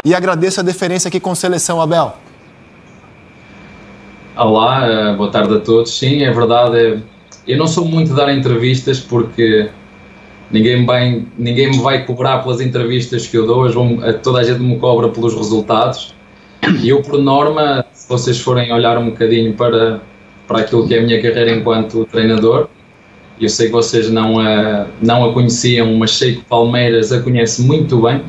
e agradeço a deferência aqui com a seleção, Abel. Olá, boa tarde a todos. Sim, é verdade, eu não sou muito de dar entrevistas porque ninguém me vai cobrar pelas entrevistas que eu dou, toda a gente me cobra pelos resultados. E eu, por norma, se vocês forem olhar um bocadinho para aquilo que é a minha carreira enquanto treinador, eu sei que vocês não a conheciam, mas sei que o Palmeiras a conhece muito bem,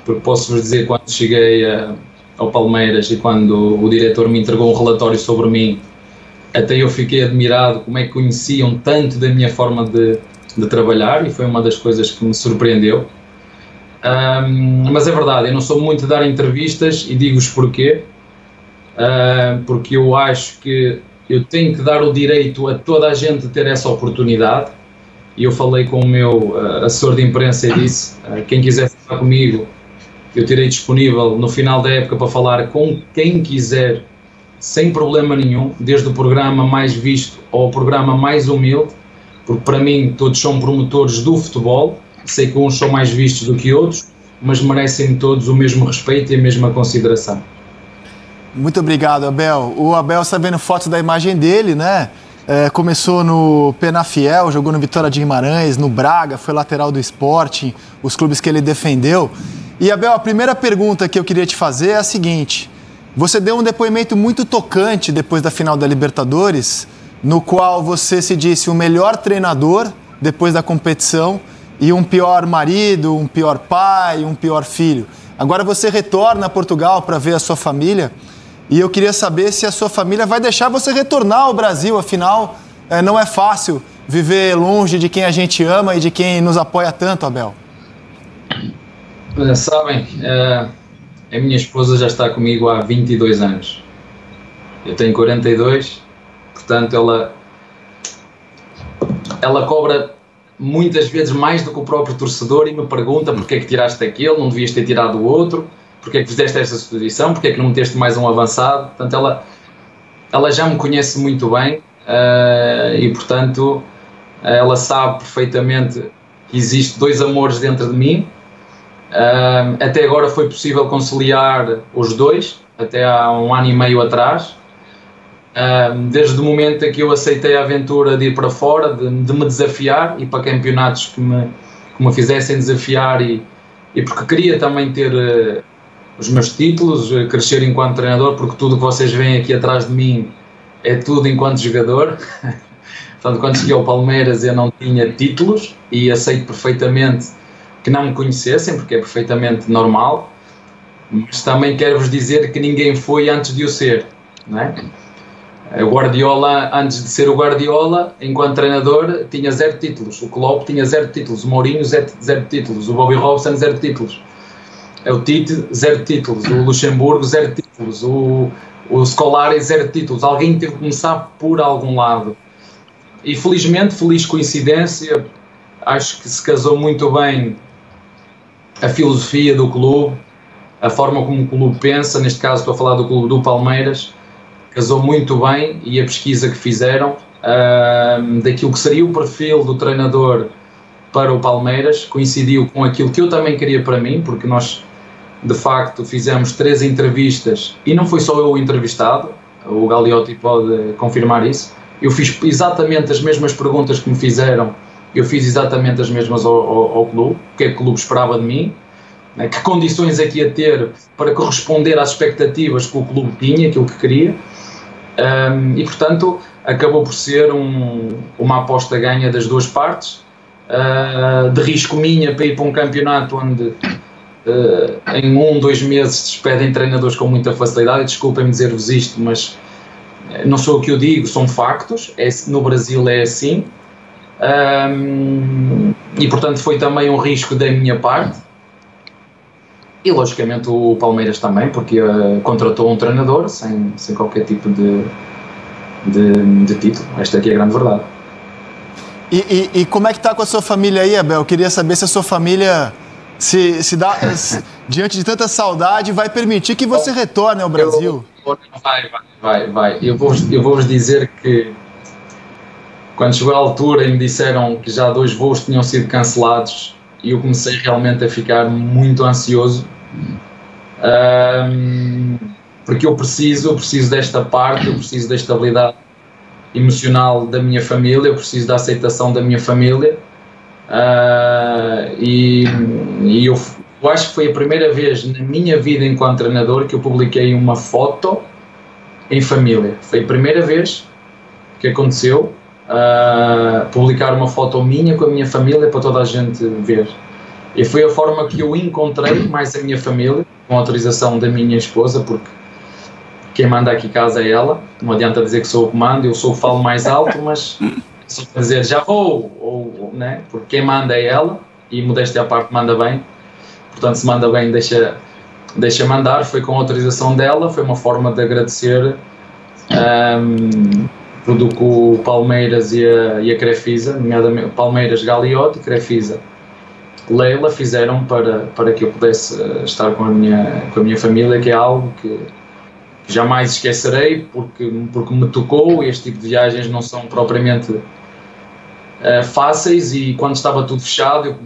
porque posso-vos dizer, quando cheguei ao Palmeiras e quando o diretor me entregou um relatório sobre mim, até eu fiquei admirado como é que conheciam tanto da minha forma de trabalhar, e foi uma das coisas que me surpreendeu. Mas é verdade, eu não sou muito de dar entrevistas, e digo-vos porquê. Porque eu acho que eu tenho que dar o direito a toda a gente ter essa oportunidade, e eu falei com o meu assessor de imprensa e disse, quem quiser falar comigo, eu terei disponível no final da época para falar com quem quiser, sem problema nenhum, desde o programa mais visto ao programa mais humilde, porque para mim todos são promotores do futebol. Sei que uns são mais vistos do que outros, mas merecem todos o mesmo respeito e a mesma consideração. Muito obrigado, Abel. O Abel está vendo fotos da imagem dele, né? Começou no Penafiel, jogou no Vitória de Guimarães, no Braga, foi lateral do Sporting, os clubes que ele defendeu. E, Abel, a primeira pergunta que eu queria te fazer é a seguinte: você deu um depoimento muito tocante depois da final da Libertadores, no qual você se disse o melhor treinador depois da competição e um pior marido, um pior pai, um pior filho. Agora você retorna a Portugal para ver a sua família, e eu queria saber se a sua família vai deixar você retornar ao Brasil. Afinal, não é fácil viver longe de quem a gente ama e de quem nos apoia tanto, Abel. Sabem, a minha esposa já está comigo há 22 anos. Eu tenho 42, portanto ela cobra muitas vezes mais do que o próprio torcedor e me pergunta porque é que tiraste aquele, não devias ter tirado o outro, porque é que fizeste esta substituição, porque é que não meteste mais um avançado. Portanto, ela já me conhece muito bem, e portanto ela sabe perfeitamente que existe dois amores dentro de mim. Até agora foi possível conciliar os dois, até há 1 ano e meio atrás. Desde o momento em que eu aceitei a aventura de ir para fora, de me desafiar, e para campeonatos que me fizessem desafiar, e porque queria também ter os meus títulos, crescer enquanto treinador, porque tudo o que vocês veem aqui atrás de mim é tudo enquanto jogador. Portanto, quando cheguei ao Palmeiras eu não tinha títulos, e aceito perfeitamente que não me conhecessem, porque é perfeitamente normal, mas também quero-vos dizer que ninguém foi antes de eu ser, não é? O Guardiola, antes de ser o Guardiola, enquanto treinador, tinha 0 títulos. O Klopp tinha 0 títulos. O Mourinho, 0 títulos. O Bobby Robson, 0 títulos. O Tite, 0 títulos. O Luxemburgo, 0 títulos. O Scolari, 0 títulos. Alguém teve que começar por algum lado. E felizmente, feliz coincidência, acho que se casou muito bem a filosofia do clube, a forma como o clube pensa. Neste caso estou a falar do clube do Palmeiras. Casou muito bem, e a pesquisa que fizeram daquilo que seria o perfil do treinador para o Palmeiras coincidiu com aquilo que eu também queria para mim, porque nós de facto fizemos 3 entrevistas, e não foi só eu o entrevistado, o Gagliotti pode confirmar isso. Eu fiz exatamente as mesmas perguntas que me fizeram, eu fiz exatamente as mesmas ao clube, o que é que o clube esperava de mim, que condições é que ia ter para corresponder às expectativas que o clube tinha, aquilo que queria. E portanto acabou por ser uma aposta ganha das duas partes, de risco minha para ir para um campeonato onde em 1-2 meses se despedem treinadores com muita facilidade. E desculpem-me dizer-vos isto, mas não sou o que eu digo, são factos. No Brasil é assim, e portanto foi também um risco da minha parte. E logicamente o Palmeiras também, porque contratou um treinador sem qualquer tipo de título. Esta aqui é a grande verdade. E como é que está com a sua família aí, Abel? Eu queria saber se a sua família, diante de tanta saudade, vai permitir que você retorne ao Brasil. Vai. Eu vou-vos dizer que quando chegou a altura e me disseram que já 2 voos tinham sido cancelados, e eu comecei realmente a ficar muito ansioso. Porque eu preciso desta parte, eu preciso da estabilidade emocional da minha família, eu preciso da aceitação da minha família, e eu acho que foi a primeira vez na minha vida enquanto treinador que eu publiquei uma foto em família. Foi a primeira vez que aconteceu, publicar uma foto minha com a minha família para toda a gente ver. E foi a forma que eu encontrei mais a minha família, com a autorização da minha esposa, porque quem manda aqui em casa é ela. Não adianta dizer que sou o que mando, eu sou o que falo mais alto, mas só para dizer já vou, né? Porque quem manda é ela, e modéstia à parte manda bem. Portanto, se manda bem, deixa mandar. Foi com a autorização dela, foi uma forma de agradecer tudo que o Palmeiras e a Crefisa, nomeadamente Palmeiras, Gagliotti, Crefisa, Leila, fizeram para que eu pudesse estar com a minha família, que é algo que jamais esquecerei, porque me tocou. Este tipo de viagens não são propriamente fáceis, e quando estava tudo fechado, eu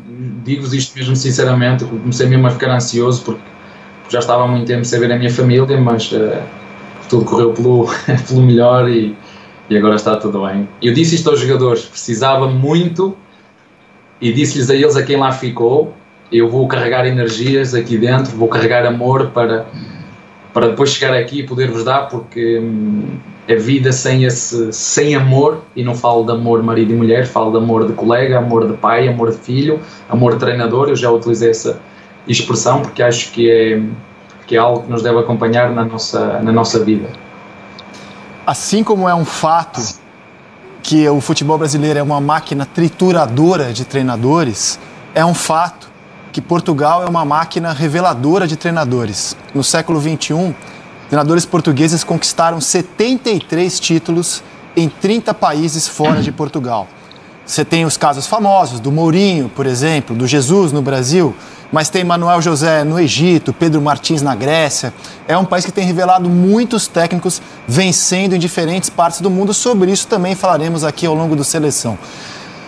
digo-vos isto mesmo sinceramente, eu comecei mesmo a ficar ansioso, porque já estava há muito tempo sem ver a minha família, mas tudo correu pelo melhor, e agora está tudo bem. Eu disse isto aos jogadores, precisava muito, e disse-lhes a eles, a quem lá ficou, eu vou carregar energias aqui dentro, vou carregar amor para depois chegar aqui e poder-vos dar, porque a vida sem amor, e não falo de amor marido e mulher, falo de amor de colega, amor de pai, amor de filho, amor de treinador. Eu já utilizei essa expressão porque acho que é algo que nos deve acompanhar na nossa vida. Assim como é um fato que o futebol brasileiro é uma máquina trituradora de treinadores, é um fato que Portugal é uma máquina reveladora de treinadores. No século XXI, treinadores portugueses conquistaram 73 títulos em 30 países fora de Portugal. Você tem os casos famosos do Mourinho, por exemplo, do Jesus no Brasil, mas tem Manuel José no Egito, Pedro Martins na Grécia. É um país que tem revelado muitos técnicos vencendo em diferentes partes do mundo. Sobre isso também falaremos aqui ao longo do Seleção.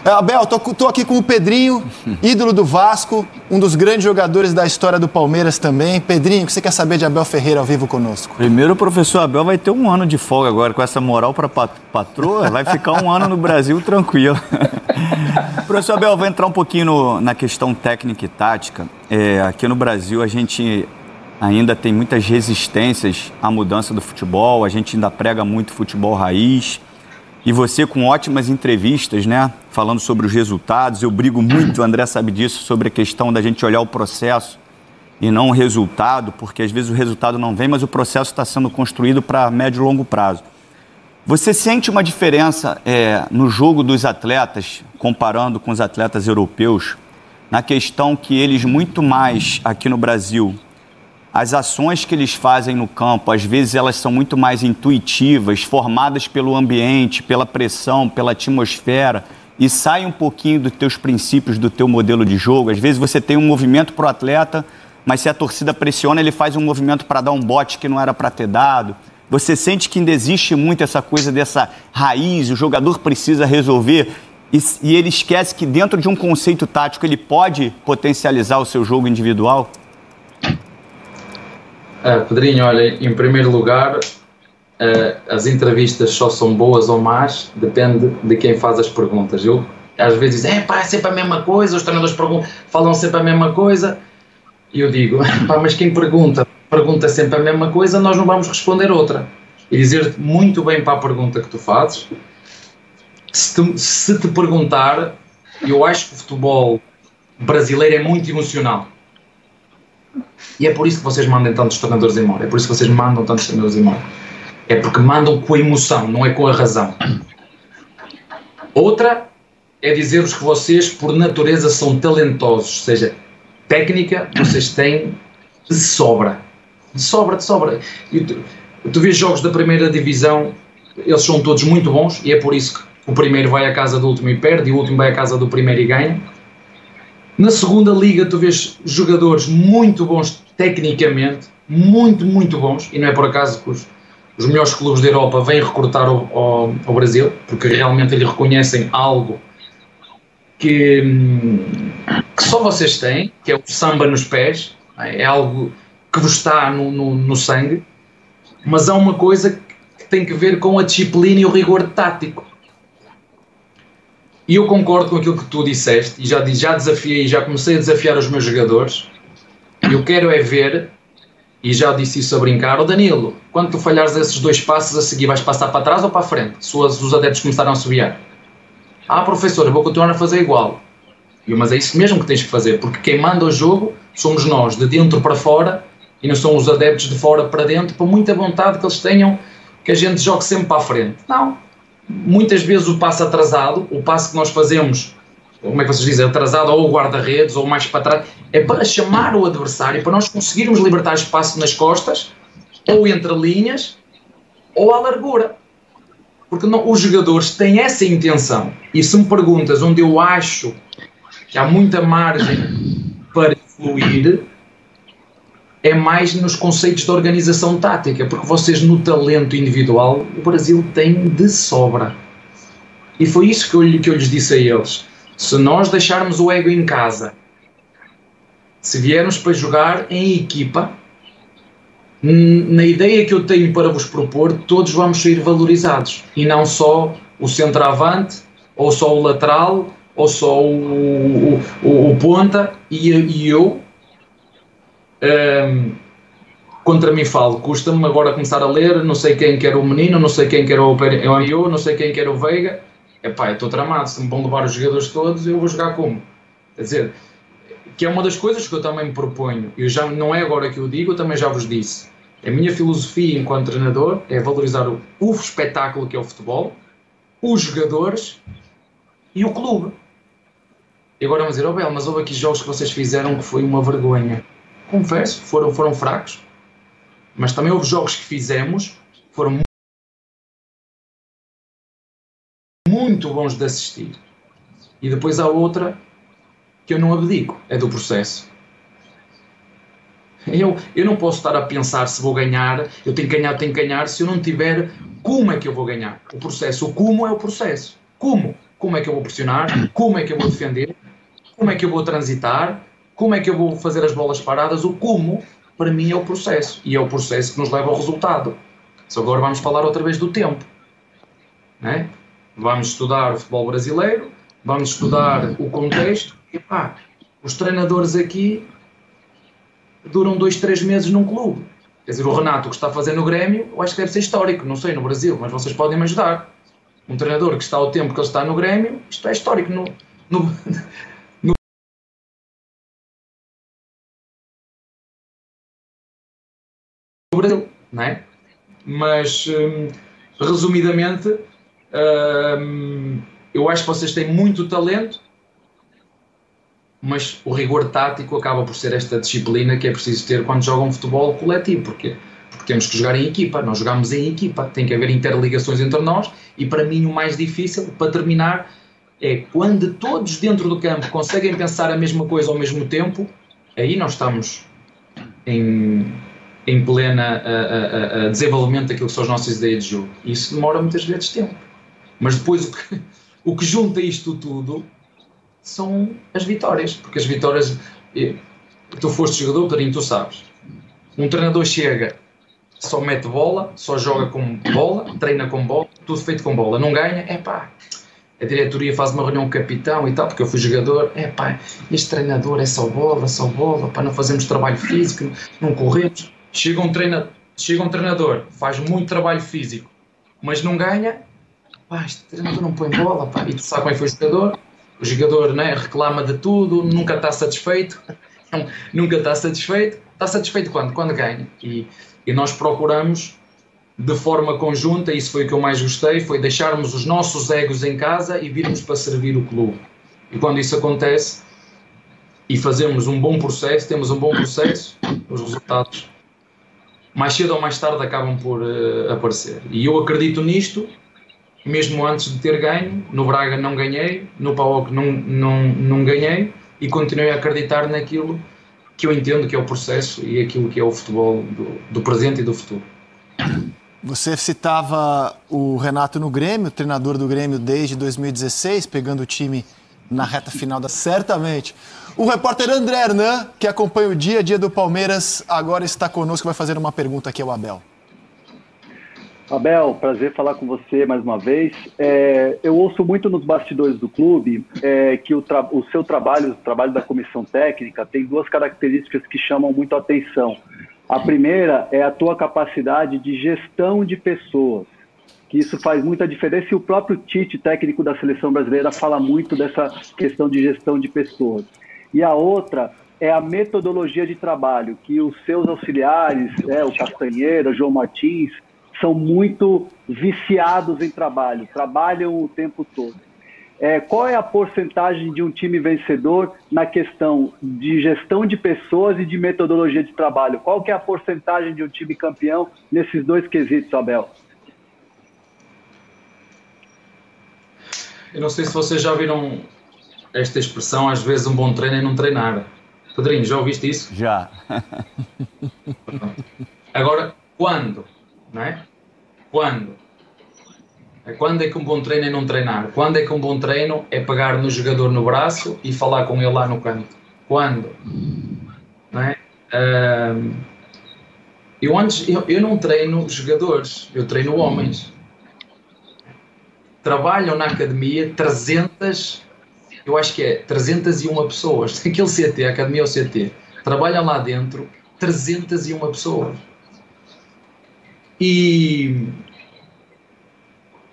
Abel, tô aqui com o Pedrinho, ídolo do Vasco, um dos grandes jogadores da história do Palmeiras também. Pedrinho, o que você quer saber de Abel Ferreira ao vivo conosco? Primeiro, o professor Abel vai ter um ano de folga agora, com essa moral para patroa, vai ficar um ano no Brasil tranquilo. Professor Abel, vou entrar um pouquinho na questão técnica e tática. Aqui no Brasil a gente ainda tem muitas resistências à mudança do futebol, a gente ainda prega muito futebol raiz. E você com ótimas entrevistas, né, falando sobre os resultados. Eu brigo muito, o André sabe disso, sobre a questão da gente olhar o processo e não o resultado, porque às vezes o resultado não vem, mas o processo está sendo construído para médio e longo prazo. Você sente uma diferença no jogo dos atletas, comparando com os atletas europeus, na questão que eles muito mais aqui no Brasil, as ações que eles fazem no campo, às vezes elas são muito mais intuitivas, formadas pelo ambiente, pela pressão, pela atmosfera, e saem um pouquinho dos teus princípios, do teu modelo de jogo. Às vezes você tem um movimento para o atleta, mas se a torcida pressiona, ele faz um movimento para dar um bote que não era para ter dado. Você sente que ainda existe muito essa coisa dessa raiz, o jogador precisa resolver, e ele esquece que dentro de um conceito tático ele pode potencializar o seu jogo individual? Pedrinho, olha, em primeiro lugar, as entrevistas só são boas ou más, depende de quem faz as perguntas. Eu às vezes dizem, é sempre a mesma coisa, os treinadores falam sempre a mesma coisa, e eu digo, mas quem pergunta sempre a mesma coisa, nós não vamos responder outra. E dizer-te muito bem para a pergunta que tu fazes, se te perguntar, eu acho que o futebol brasileiro é muito emocional. E é por isso que vocês mandam tantos treinadores embora. É por isso que vocês mandam tantos treinadores embora. É porque mandam com a emoção, não é com a razão. Outra é dizer-vos que vocês, por natureza, são talentosos. Ou seja, técnica vocês têm de sobra. De sobra. E tu vês jogos da primeira divisão, eles são todos muito bons, e é por isso que o primeiro vai à casa do último e perde, e o último vai à casa do primeiro e ganha. Na segunda liga tu vês jogadores muito bons tecnicamente, muito bons, e não é por acaso que os melhores clubes da Europa vêm recrutar ao Brasil, porque realmente eles reconhecem algo que só vocês têm, que é o samba nos pés. É algo que vos está no sangue, mas há uma coisa que tem que ver com a disciplina e o rigor tático. E eu concordo com aquilo que tu disseste, e já desafiei, já comecei a desafiar os meus jogadores. Eu quero é ver, e já disse isso a brincar, Danilo, quando tu falhares esses 2 passos a seguir, vais passar para trás ou para a frente? Se os adeptos começaram a subir. Professor, eu vou continuar a fazer igual. Mas é isso mesmo que tens que fazer, porque quem manda o jogo somos nós, de dentro para fora, e não são os adeptos de fora para dentro, por muita vontade que eles tenham que a gente jogue sempre para a frente. Não. Muitas vezes o passo atrasado, o passo que nós fazemos, como é que vocês dizem, atrasado ou o guarda-redes ou mais para trás, é para chamar o adversário, para nós conseguirmos libertar espaço nas costas, ou entre linhas, ou à largura. Porque não, os jogadores têm essa intenção. E se me perguntas onde eu acho que há muita margem para fluir, é mais nos conceitos de organização tática, porque vocês no talento individual, o Brasil tem de sobra. E foi isso que eu lhes disse a eles. Se nós deixarmos o ego em casa, se viermos para jogar em equipa, na ideia que eu tenho para vos propor, todos vamos sair valorizados. E não só o centroavante, ou só o lateral, ou só o ponta, e eu... contra mim falo, custa-me agora começar a ler, não sei quem quer o Menino, não sei quem quer o Ayo, não sei quem quer o Veiga. Eu estou tramado, se me vão levar os jogadores todos, eu vou jogar como? Quer dizer, que é uma das coisas que eu também me proponho, não é agora que eu digo, eu também já vos disse, a minha filosofia enquanto treinador é valorizar o espetáculo que é o futebol, os jogadores e o clube. E agora vão dizer, Bel, mas houve aqui jogos que vocês fizeram que foi uma vergonha. Confesso, foram fracos, mas também houve jogos que fizemos que foram muito bons de assistir. E depois há outra que eu não abdico, é do processo. Eu não posso estar a pensar se vou ganhar, eu tenho que ganhar, se eu não tiver como é que eu vou ganhar. O processo, o como é o processo. Como é que eu vou pressionar, como é que eu vou defender, como é que eu vou transitar, como é que eu vou fazer as bolas paradas, o como, para mim, é o processo. E é o processo que nos leva ao resultado. Só agora vamos falar outra vez do tempo. Não é? Vamos estudar o futebol brasileiro, vamos estudar o contexto. E os treinadores aqui duram 2-3 meses num clube. Quer dizer, o Renato que está a fazer no Grêmio, eu acho que deve ser histórico, não sei, no Brasil, mas vocês podem me ajudar. Um treinador que está ao tempo que ele está no Grêmio, isto é histórico no Brasil, não é? Mas, resumidamente, eu acho que vocês têm muito talento, mas o rigor tático acaba por ser esta disciplina que é preciso ter quando jogam futebol coletivo. Porque temos que jogar em equipa, nós jogamos em equipa, tem que haver interligações entre nós, e para mim o mais difícil, para terminar, é quando todos dentro do campo conseguem pensar a mesma coisa ao mesmo tempo, aí nós estamos em plena desenvolvimento daquilo que são as nossas ideias de jogo. Isso demora muitas vezes tempo. Mas depois o que junta isto tudo são as vitórias. Porque as vitórias... Tu foste jogador, Pedrinho, tu sabes. Um treinador chega, só mete bola, só joga com bola, treina com bola, tudo feito com bola. Não ganha, a diretoria faz uma reunião com o capitão e tal, porque eu fui jogador, este treinador é só bola, não fazemos trabalho físico, não corremos. Chega um treinador, faz muito trabalho físico, mas não ganha, este treinador não põe bola, e tu sabes como é que foi o jogador, né, reclama de tudo, nunca está satisfeito, está satisfeito quando ganha, e nós procuramos de forma conjunta, isso foi o que eu mais gostei, foi deixarmos os nossos egos em casa e virmos para servir o clube. E quando isso acontece, e fazemos um bom processo, temos um bom processo, os resultados mais cedo ou mais tarde acabam por aparecer. E eu acredito nisto, mesmo antes de ter ganho. No Braga não ganhei, no PAOK não ganhei, e continuei a acreditar naquilo que eu entendo que é o processo e aquilo que é o futebol do presente e do futuro. Você citava o Renato no Grêmio, treinador do Grêmio desde 2016, pegando o time na reta final certamente. O repórter André Hernan, que acompanha o dia a dia do Palmeiras, agora está conosco, vai fazer uma pergunta aqui ao Abel. Abel, prazer falar com você mais uma vez. Eu ouço muito nos bastidores do clube que o seu trabalho, o trabalho da comissão técnica, tem duas características que chamam muito a atenção. A primeira é a tua capacidade de gestão de pessoas, que isso faz muita diferença, e o próprio Tite, técnico da seleção brasileira, fala muito dessa questão de gestão de pessoas. E a outra é a metodologia de trabalho, que os seus auxiliares, o Castanheira, o João Martins, são muito viciados em trabalho, trabalham o tempo todo. Qual é a porcentagem de um time vencedor na questão de gestão de pessoas e de metodologia de trabalho? Qual que é a porcentagem de um time campeão nesses dois quesitos, Abel? Eu não sei se vocês já viram esta expressão, às vezes um bom treino é não treinar. Pedrinho, já ouviste isso? Já. Agora, quando? Não é? Quando? Quando é que um bom treino é não treinar? Quando é que um bom treino é pegar no jogador no braço e falar com ele lá no canto? Quando? Não é? Eu não treino jogadores, eu treino homens. Trabalham na academia 301 pessoas. Aquele CT, a academia é o CT. Trabalham lá dentro 301 pessoas. E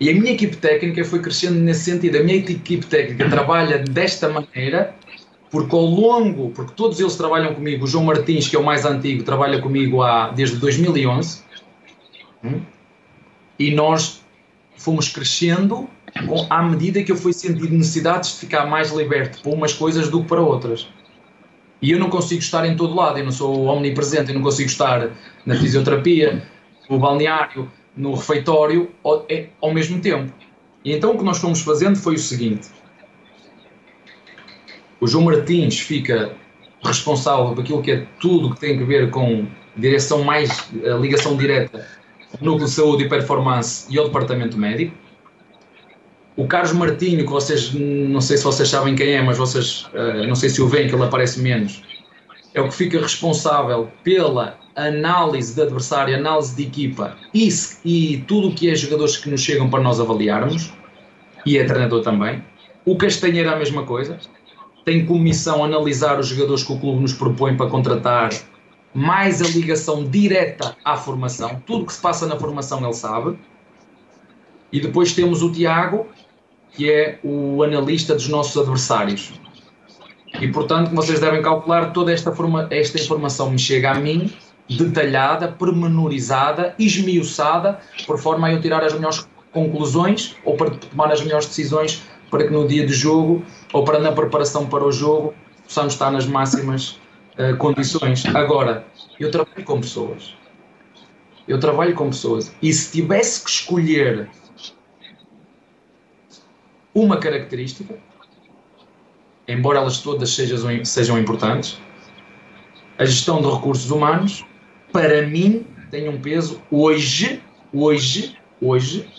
a minha equipe técnica foi crescendo nesse sentido. A minha equipe técnica trabalha desta maneira, porque todos eles trabalham comigo. O João Martins, que é o mais antigo, trabalha comigo desde 2011. E nós fomos crescendo à medida que eu fui sentindo necessidades de ficar mais liberto para umas coisas do que para outras. E eu não consigo estar em todo lado, eu não sou omnipresente, eu não consigo estar na fisioterapia, no balneário, no refeitório ao mesmo tempo. E então o que nós fomos fazendo foi o seguinte: o João Martins fica responsável por aquilo que é tudo que tem a ver com direção mais, ligação direta ao núcleo de saúde e performance e ao departamento médico. O Carlos Martinho, que vocês, não sei se vocês sabem quem é, mas vocês, não sei se o veem, que ele aparece menos, é o que fica responsável pela análise de adversário, análise de equipa e tudo o que é jogadores que nos chegam para nós avaliarmos, e é treinador também. O Castanheira é a mesma coisa, tem como missão analisar os jogadores que o clube nos propõe para contratar, mais a ligação direta à formação, tudo o que se passa na formação ele sabe. E depois temos o Tiago, que é o analista dos nossos adversários. E, portanto, vocês devem calcular, toda esta informação me chega a mim, detalhada, pormenorizada, esmiuçada, por forma a eu tirar as melhores conclusões ou para tomar as melhores decisões para que no dia de jogo ou para na preparação para o jogo possamos estar nas máximas condições. Agora, eu trabalho com pessoas. E se tivesse que escolher uma característica, embora elas todas sejam importantes, a gestão de recursos humanos, para mim, tem um peso hoje,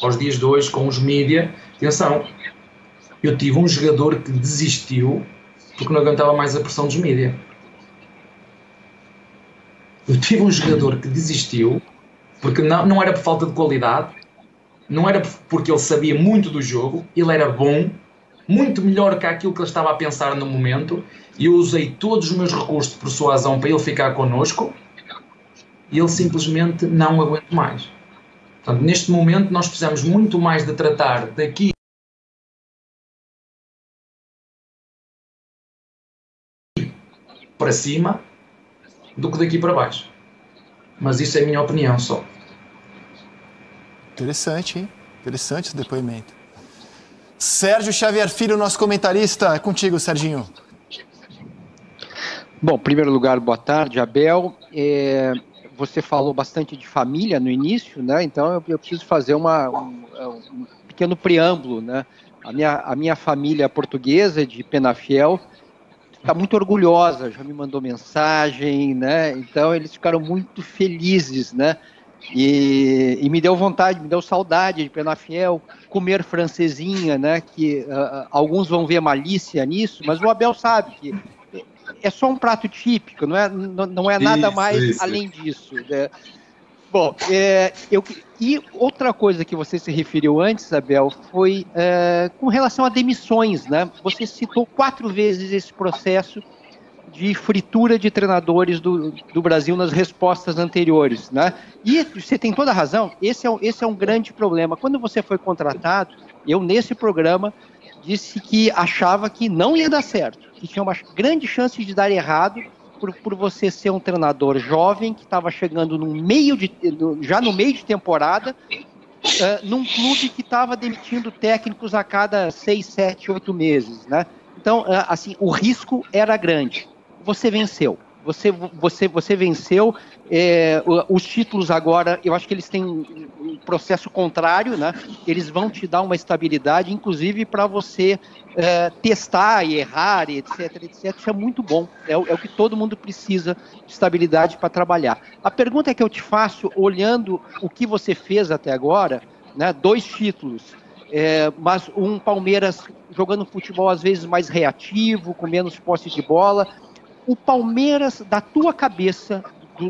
aos dias de hoje, com os mídia. Atenção, eu tive um jogador que desistiu porque não aguentava mais a pressão dos mídia. Eu tive um jogador que desistiu porque não era por falta de qualidade, não era porque ele sabia muito do jogo, ele era bom, muito melhor que aquilo que ele estava a pensar no momento, e eu usei todos os meus recursos de persuasão para ele ficar connosco, e ele simplesmente não aguenta mais. Portanto, neste momento nós precisamos muito mais de tratar daqui para cima do que daqui para baixo. Mas isso é a minha opinião só. Interessante, hein? Interessante esse depoimento. Sérgio Xavier Filho, nosso comentarista. É contigo, Serginho. Bom, em primeiro lugar, boa tarde, Abel. Você falou bastante de família no início, né? Então eu preciso fazer um pequeno preâmbulo, né? A minha família portuguesa de Penafiel está muito orgulhosa, já me mandou mensagem, né? Então eles ficaram muito felizes, né? E me deu vontade, me deu saudade de Penafiel, comer francesinha, né? Que alguns vão ver malícia nisso, mas o Abel sabe que é só um prato típico, não é nada mais além disso. Né? Bom, e outra coisa que você se referiu antes, Abel, foi com relação a demissões, né? Você citou 4 vezes esse processo de fritura de treinadores do Brasil nas respostas anteriores, né? E você tem toda a razão, esse é um grande problema. Quando você foi contratado, eu nesse programa disse que achava que não ia dar certo, que tinha uma grande chance de dar errado por você ser um treinador jovem que estava chegando já no meio de temporada, num clube que estava demitindo técnicos a cada 6, 7, 8 meses, né? Então, assim, o risco era grande. Você venceu. Você venceu. Os títulos agora, eu acho que eles têm um processo contrário, né? Eles vão te dar uma estabilidade, inclusive para você testar e errar, etc, etc. Isso é muito bom. É o que todo mundo precisa, de estabilidade para trabalhar. A pergunta que eu te faço, olhando o que você fez até agora, né? 2 títulos, mas um Palmeiras jogando futebol às vezes mais reativo, com menos posse de bola. O Palmeiras, da tua cabeça,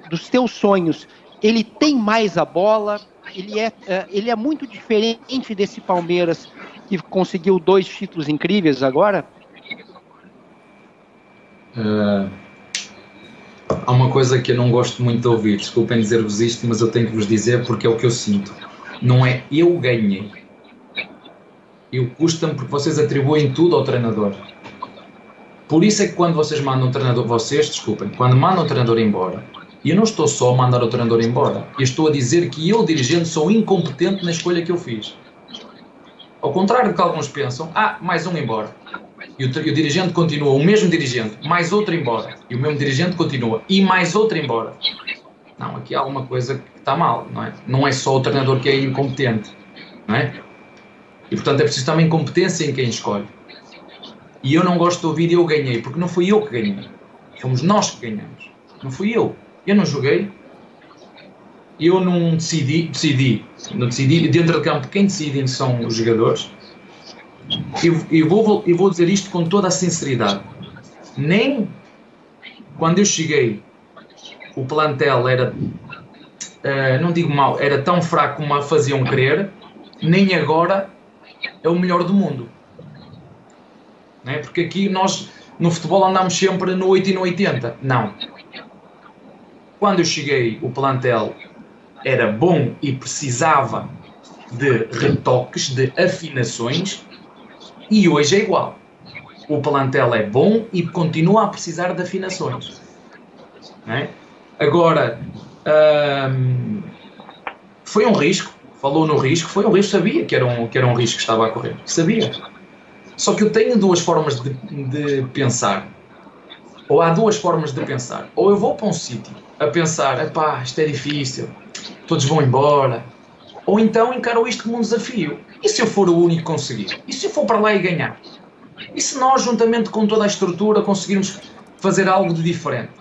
dos teus sonhos, ele tem mais a bola? Ele é muito diferente desse Palmeiras que conseguiu 2 títulos incríveis agora? Há uma coisa que eu não gosto muito de ouvir, desculpem dizer-vos isto, mas eu tenho que vos dizer porque é o que eu sinto. Não é eu ganhei. Custa-me porque vocês atribuem tudo ao treinador. Por isso é que quando vocês mandam o treinador, quando mandam o treinador embora, e eu não estou só a mandar o treinador embora, eu estou a dizer que eu, dirigente, sou incompetente na escolha que eu fiz. Ao contrário do que alguns pensam, mais um embora. E o dirigente continua, o mesmo dirigente, mais outro embora. E o mesmo dirigente continua, e mais outro embora. Não, aqui há alguma coisa que está mal, não é? Não é só o treinador que é incompetente, não é? E portanto é preciso também competência em quem escolhe. E eu não gosto de ouvir eu ganhei, porque não fui eu que ganhei. Fomos nós que ganhamos. Não fui eu. Eu não joguei. Eu não decidi. Não decidi. Dentro de campo, quem decide são os jogadores. E vou dizer isto com toda a sinceridade. Nem quando eu cheguei, o plantel era, não digo mal, era tão fraco como a faziam crer, nem agora é o melhor do mundo. Não é? Porque aqui nós, no futebol, andamos sempre no 8 e no 80. Não. Quando eu cheguei, o plantel era bom e precisava de retoques, de afinações, e hoje é igual. O plantel é bom e continua a precisar de afinações. Não é? Agora, foi um risco, falou no risco, foi um risco, sabia que era um risco que estava a correr, sabia. Só que eu tenho 2 formas de pensar, ou há 2 formas de pensar, ou eu vou para um sítio a pensar, isto é difícil, todos vão embora, ou então encaro isto como um desafio, e se eu for o único que conseguir? E se eu for para lá e ganhar? E se nós, juntamente com toda a estrutura, conseguirmos fazer algo de diferente?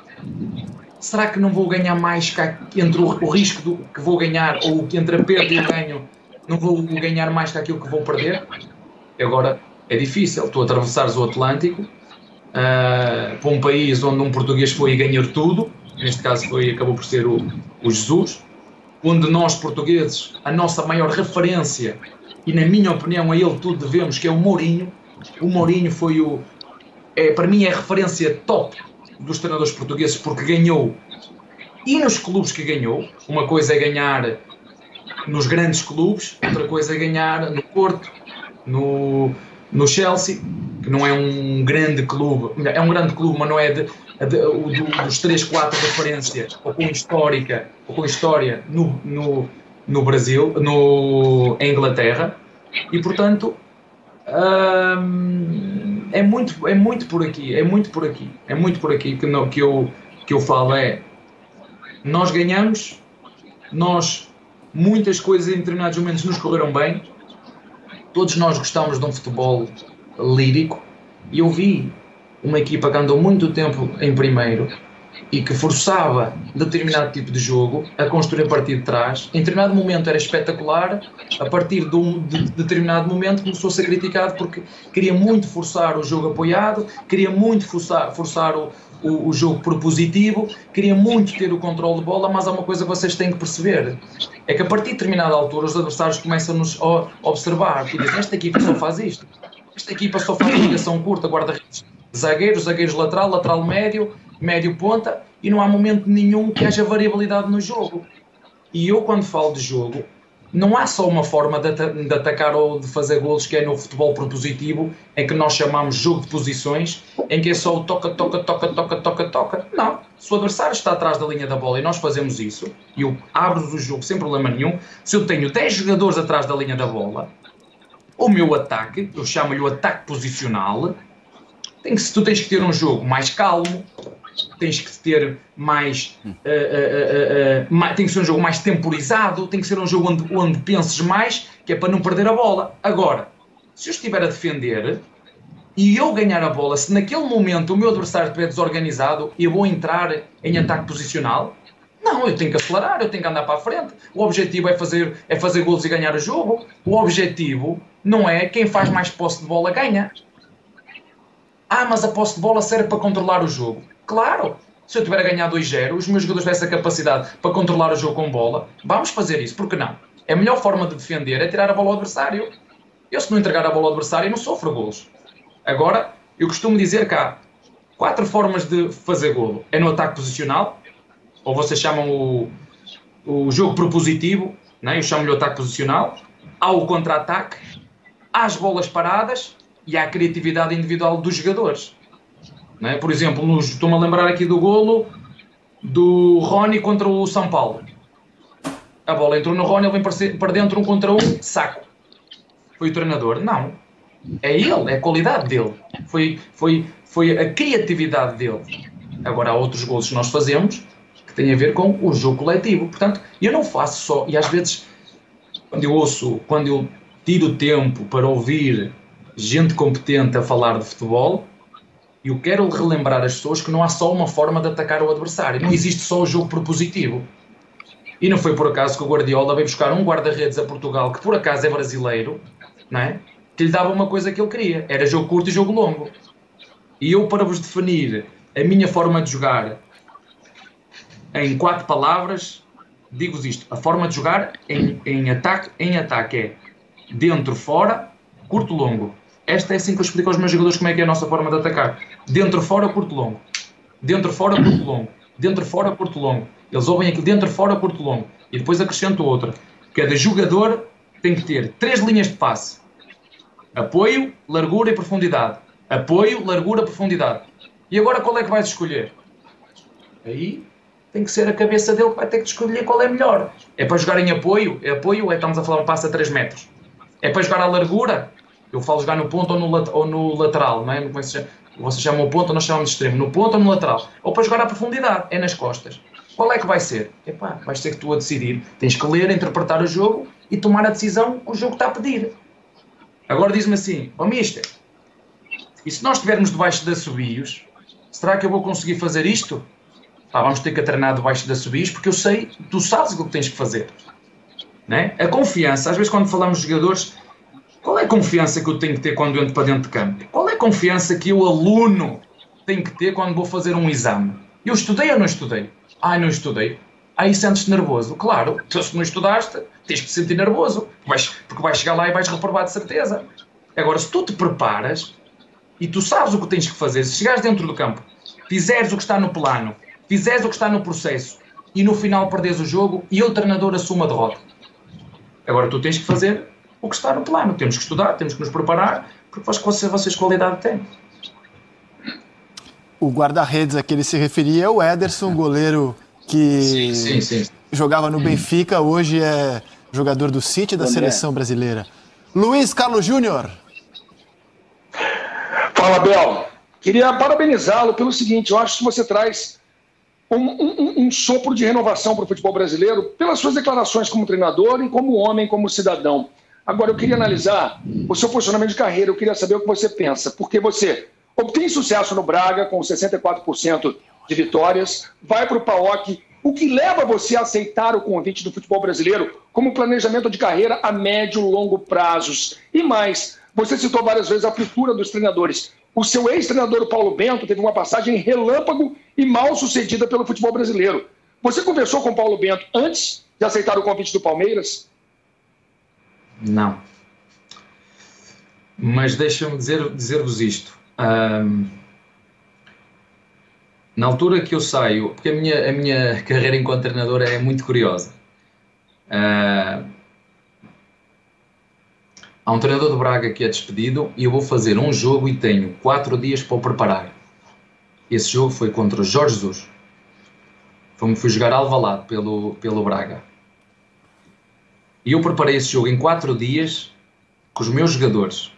Será que não vou ganhar mais entre o risco que vou ganhar ou entre a perda e o ganho? Não vou ganhar mais que aquilo que vou perder? Agora, é difícil. Tu atravessares o Atlântico para um país onde um português foi e ganhar tudo. Neste caso acabou por ser o Jesus. Onde nós, portugueses, a nossa maior referência, e na minha opinião a ele tudo devemos, que é o Mourinho. O Mourinho foi para mim é a referência top dos treinadores portugueses, porque ganhou, e nos clubes que ganhou. Uma coisa é ganhar nos grandes clubes, outra coisa é ganhar no Porto, no Chelsea, que não é um grande clube, é um grande clube, mas não é dos 3, 4 referências, ou com história no Brasil, em Inglaterra, e portanto é muito por aqui que eu falo. Nós ganhamos, muitas coisas em determinados momentos nos correram bem, todos nós gostamos de um futebol lírico, e eu vi uma equipa que andou muito tempo em primeiro e que forçava determinado tipo de jogo a construir a partir de trás. Em determinado momento era espetacular, a partir de determinado momento começou a ser criticado porque queria muito forçar o jogo apoiado, queria muito forçar o jogo propositivo, queria muito ter o controle de bola, mas há uma coisa que vocês têm que perceber, é que a partir de determinada altura os adversários começam-nos a observar e dizem, esta equipa só faz isto, esta equipa só faz ligação curta, guarda-redes, zagueiros lateral, lateral médio ponta, e não há momento nenhum que haja variabilidade no jogo. E eu, quando falo de jogo, não há só uma forma de atacar ou de fazer golos, que é no futebol propositivo, em que nós chamamos jogo de posições, em que é só o toca. Não. Se o adversário está atrás da linha da bola e nós fazemos isso, e eu abro o jogo sem problema nenhum, se eu tenho 10 jogadores atrás da linha da bola, o meu ataque, eu chamo-lhe o ataque posicional, tu tens que ter um jogo mais calmo, tens que ter mais tem que ser um jogo mais temporizado, tem que ser um jogo onde penses mais, que é para não perder a bola. Agora, se eu estiver a defender e eu ganhar a bola, se naquele momento o meu adversário estiver desorganizado, eu vou entrar em ataque posicional? Não, eu tenho que acelerar, eu tenho que andar para a frente. O objetivo é fazer golos e ganhar o jogo. O objetivo não é quem faz mais posse de bola ganha. Mas a posse de bola serve para controlar o jogo. Claro, se eu estiver a ganhar 2-0, os meus jogadores têm essa capacidade para controlar o jogo com bola, vamos fazer isso, por que não? A melhor forma de defender é tirar a bola ao adversário. Eu, se não entregar a bola ao adversário, não sofro golos. Agora, eu costumo dizer que há 4 formas de fazer golo. É no ataque posicional, ou vocês chamam o jogo propositivo, né? Eu chamo-lhe o ataque posicional. Há o contra-ataque, há as bolas paradas e há a criatividade individual dos jogadores. Não é? Por exemplo, estou-me a lembrar aqui do golo do Rony contra o São Paulo. A bola entrou no Rony, ele vem para dentro 1 contra 1, saco. Foi o treinador? Não. É ele, é a qualidade dele. Foi a criatividade dele. Agora há outros golos que nós fazemos que têm a ver com o jogo coletivo. Portanto, eu não faço só... E às vezes, quando eu tiro tempo para ouvir gente competente a falar de futebol, eu quero relembrar as pessoas que não há só uma forma de atacar o adversário. Não existe só o jogo propositivo. E não foi por acaso que o Guardiola veio buscar um guarda-redes a Portugal, que por acaso é brasileiro, não é? Que lhe dava uma coisa que ele queria. Era jogo curto e jogo longo. E eu, para vos definir a minha forma de jogar em 4 palavras, digo-vos isto. A forma de jogar em ataque é dentro, fora, curto, longo. Esta é assim que eu explico aos meus jogadores como é que é a nossa forma de atacar. Dentro, fora, curto, longo. Dentro, fora, curto, longo. Dentro, fora, curto, longo. Eles ouvem aqui dentro, fora, curto, longo. E depois acrescento outra. Cada jogador tem que ter 3 linhas de passe. Apoio, largura e profundidade. Apoio, largura, profundidade. E agora qual é que vais escolher? Aí tem que ser a cabeça dele que vai ter que escolher qual é melhor. É para jogar em apoio? Estamos a falar um passe a 3 metros. É para jogar à largura? Eu falo jogar no ponto ou no lateral, não é? Como é que se chama? Vocês chamam o ponto ou nós chamamos de extremo. No ponto ou no lateral. Ou para jogar à profundidade, é nas costas. Qual é que vai ser? Vais ser que tu a decidir. Tens que ler, interpretar o jogo e tomar a decisão que o jogo está a pedir. Agora diz-me assim, mister, e se nós estivermos debaixo de assobios, será que eu vou conseguir fazer isto? Vamos ter que treinar debaixo de assobios, porque eu sei, tu sabes o que tens que fazer. Não é? A confiança, às vezes quando falamos de jogadores, qual é a confiança que eu tenho que ter quando entro para dentro de campo? Qual é a confiança que o aluno tem que ter quando vou fazer um exame? Eu estudei ou não estudei? Não estudei. Aí sentes-te nervoso. Claro, se não estudaste, tens que te sentir nervoso, porque vais chegar lá e vais reprovar de certeza. Agora, se tu te preparas e tu sabes o que tens que fazer, se chegares dentro do campo, fizeres o que está no plano, fizeres o que está no processo e no final perdes o jogo e o treinador assume a derrota. Agora, tu tens que fazer o que está no plano. Temos que estudar, temos que nos preparar, porque vocês qualidade têm. O guarda-redes a que ele se referia é o Ederson, goleiro que sim. Jogava no Benfica, hoje é jogador do City da seleção brasileira. Luiz Carlos Júnior. Fala, Bel. Queria parabenizá-lo pelo seguinte, eu acho que você traz um sopro de renovação para o futebol brasileiro pelas suas declarações como treinador e como homem, como cidadão. Agora, eu queria analisar o seu posicionamento de carreira, eu queria saber o que você pensa, porque você obtém sucesso no Braga com 64% de vitórias, vai para o PAOK. O que leva você a aceitar o convite do futebol brasileiro como planejamento de carreira a médio e longo prazos? E mais, você citou várias vezes a fritura dos treinadores. O seu ex-treinador, o Paulo Bento, teve uma passagem relâmpago e mal sucedida pelo futebol brasileiro. Você conversou com o Paulo Bento antes de aceitar o convite do Palmeiras? Não. Mas deixa-me dizer-vos isto. Na altura que eu saio, porque a minha carreira enquanto treinador é muito curiosa. Há um treinador do Braga que é despedido e eu vou fazer um jogo e tenho 4 dias para o preparar. Esse jogo foi contra o Jorge Jesus. Fui jogar Alvalade pelo Braga. E eu preparei esse jogo em 4 dias com os meus jogadores.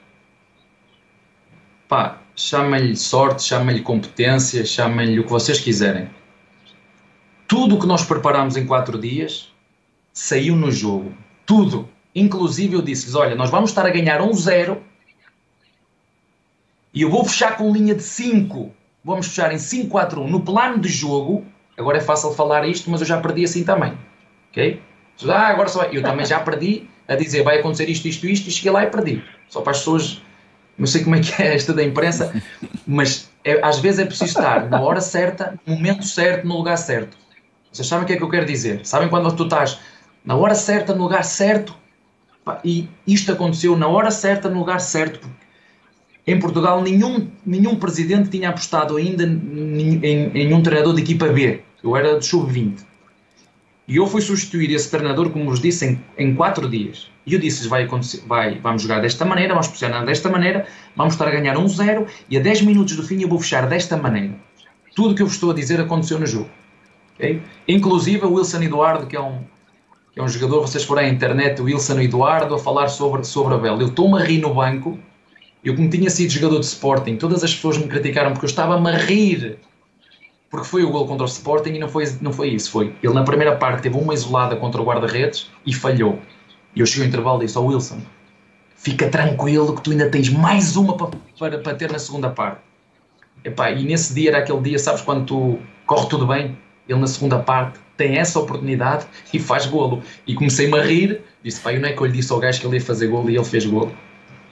Pá, chamem-lhe sorte, chamem-lhe competência, chamem-lhe o que vocês quiserem. Tudo o que nós preparámos em 4 dias saiu no jogo. Tudo. Inclusive eu disse-lhes, olha, nós vamos estar a ganhar 1-0 e eu vou fechar com linha de 5. Vamos fechar em 5-4-1. No plano de jogo, agora é fácil falar isto, mas eu já perdi assim também. Ok? Agora só eu também já perdi a dizer vai acontecer isto, e cheguei lá e perdi. Só para as pessoas, não sei como é que é esta da imprensa, mas às vezes é preciso estar na hora certa, no momento certo, no lugar certo. Vocês sabem o que é que eu quero dizer? Sabem quando tu estás na hora certa, no lugar certo? E isto aconteceu na hora certa, no lugar certo. Porque em Portugal nenhum presidente tinha apostado ainda em um treinador de equipa B. Eu era do sub-20. E eu fui substituir esse treinador, como vos disse, em 4 dias. E eu disse-lhes, vamos jogar desta maneira, vamos posicionar desta maneira, vamos estar a ganhar 1-0 e a 10 minutos do fim eu vou fechar desta maneira. Tudo o que eu vos estou a dizer aconteceu no jogo. Okay? Inclusive o Wilson Eduardo, que é um jogador, vocês forem à internet, o Wilson Eduardo, a falar sobre a Abel. Eu estou-me a rir no banco. Eu, como tinha sido jogador de Sporting, todas as pessoas me criticaram porque eu estava-me a rir. Porque foi o gol contra o Sporting e não foi isso. Ele na primeira parte teve uma isolada contra o guarda-redes e falhou. E eu cheguei ao intervalo e disse ao Wilson, fica tranquilo que tu ainda tens mais uma para ter na segunda parte. Epá, e nesse dia era aquele dia, sabes, quando corre tudo bem, ele na segunda parte tem essa oportunidade e faz golo. E comecei-me a rir, disse, pá, eu não é que eu lhe disse ao gajo que ele ia fazer golo e ele fez golo.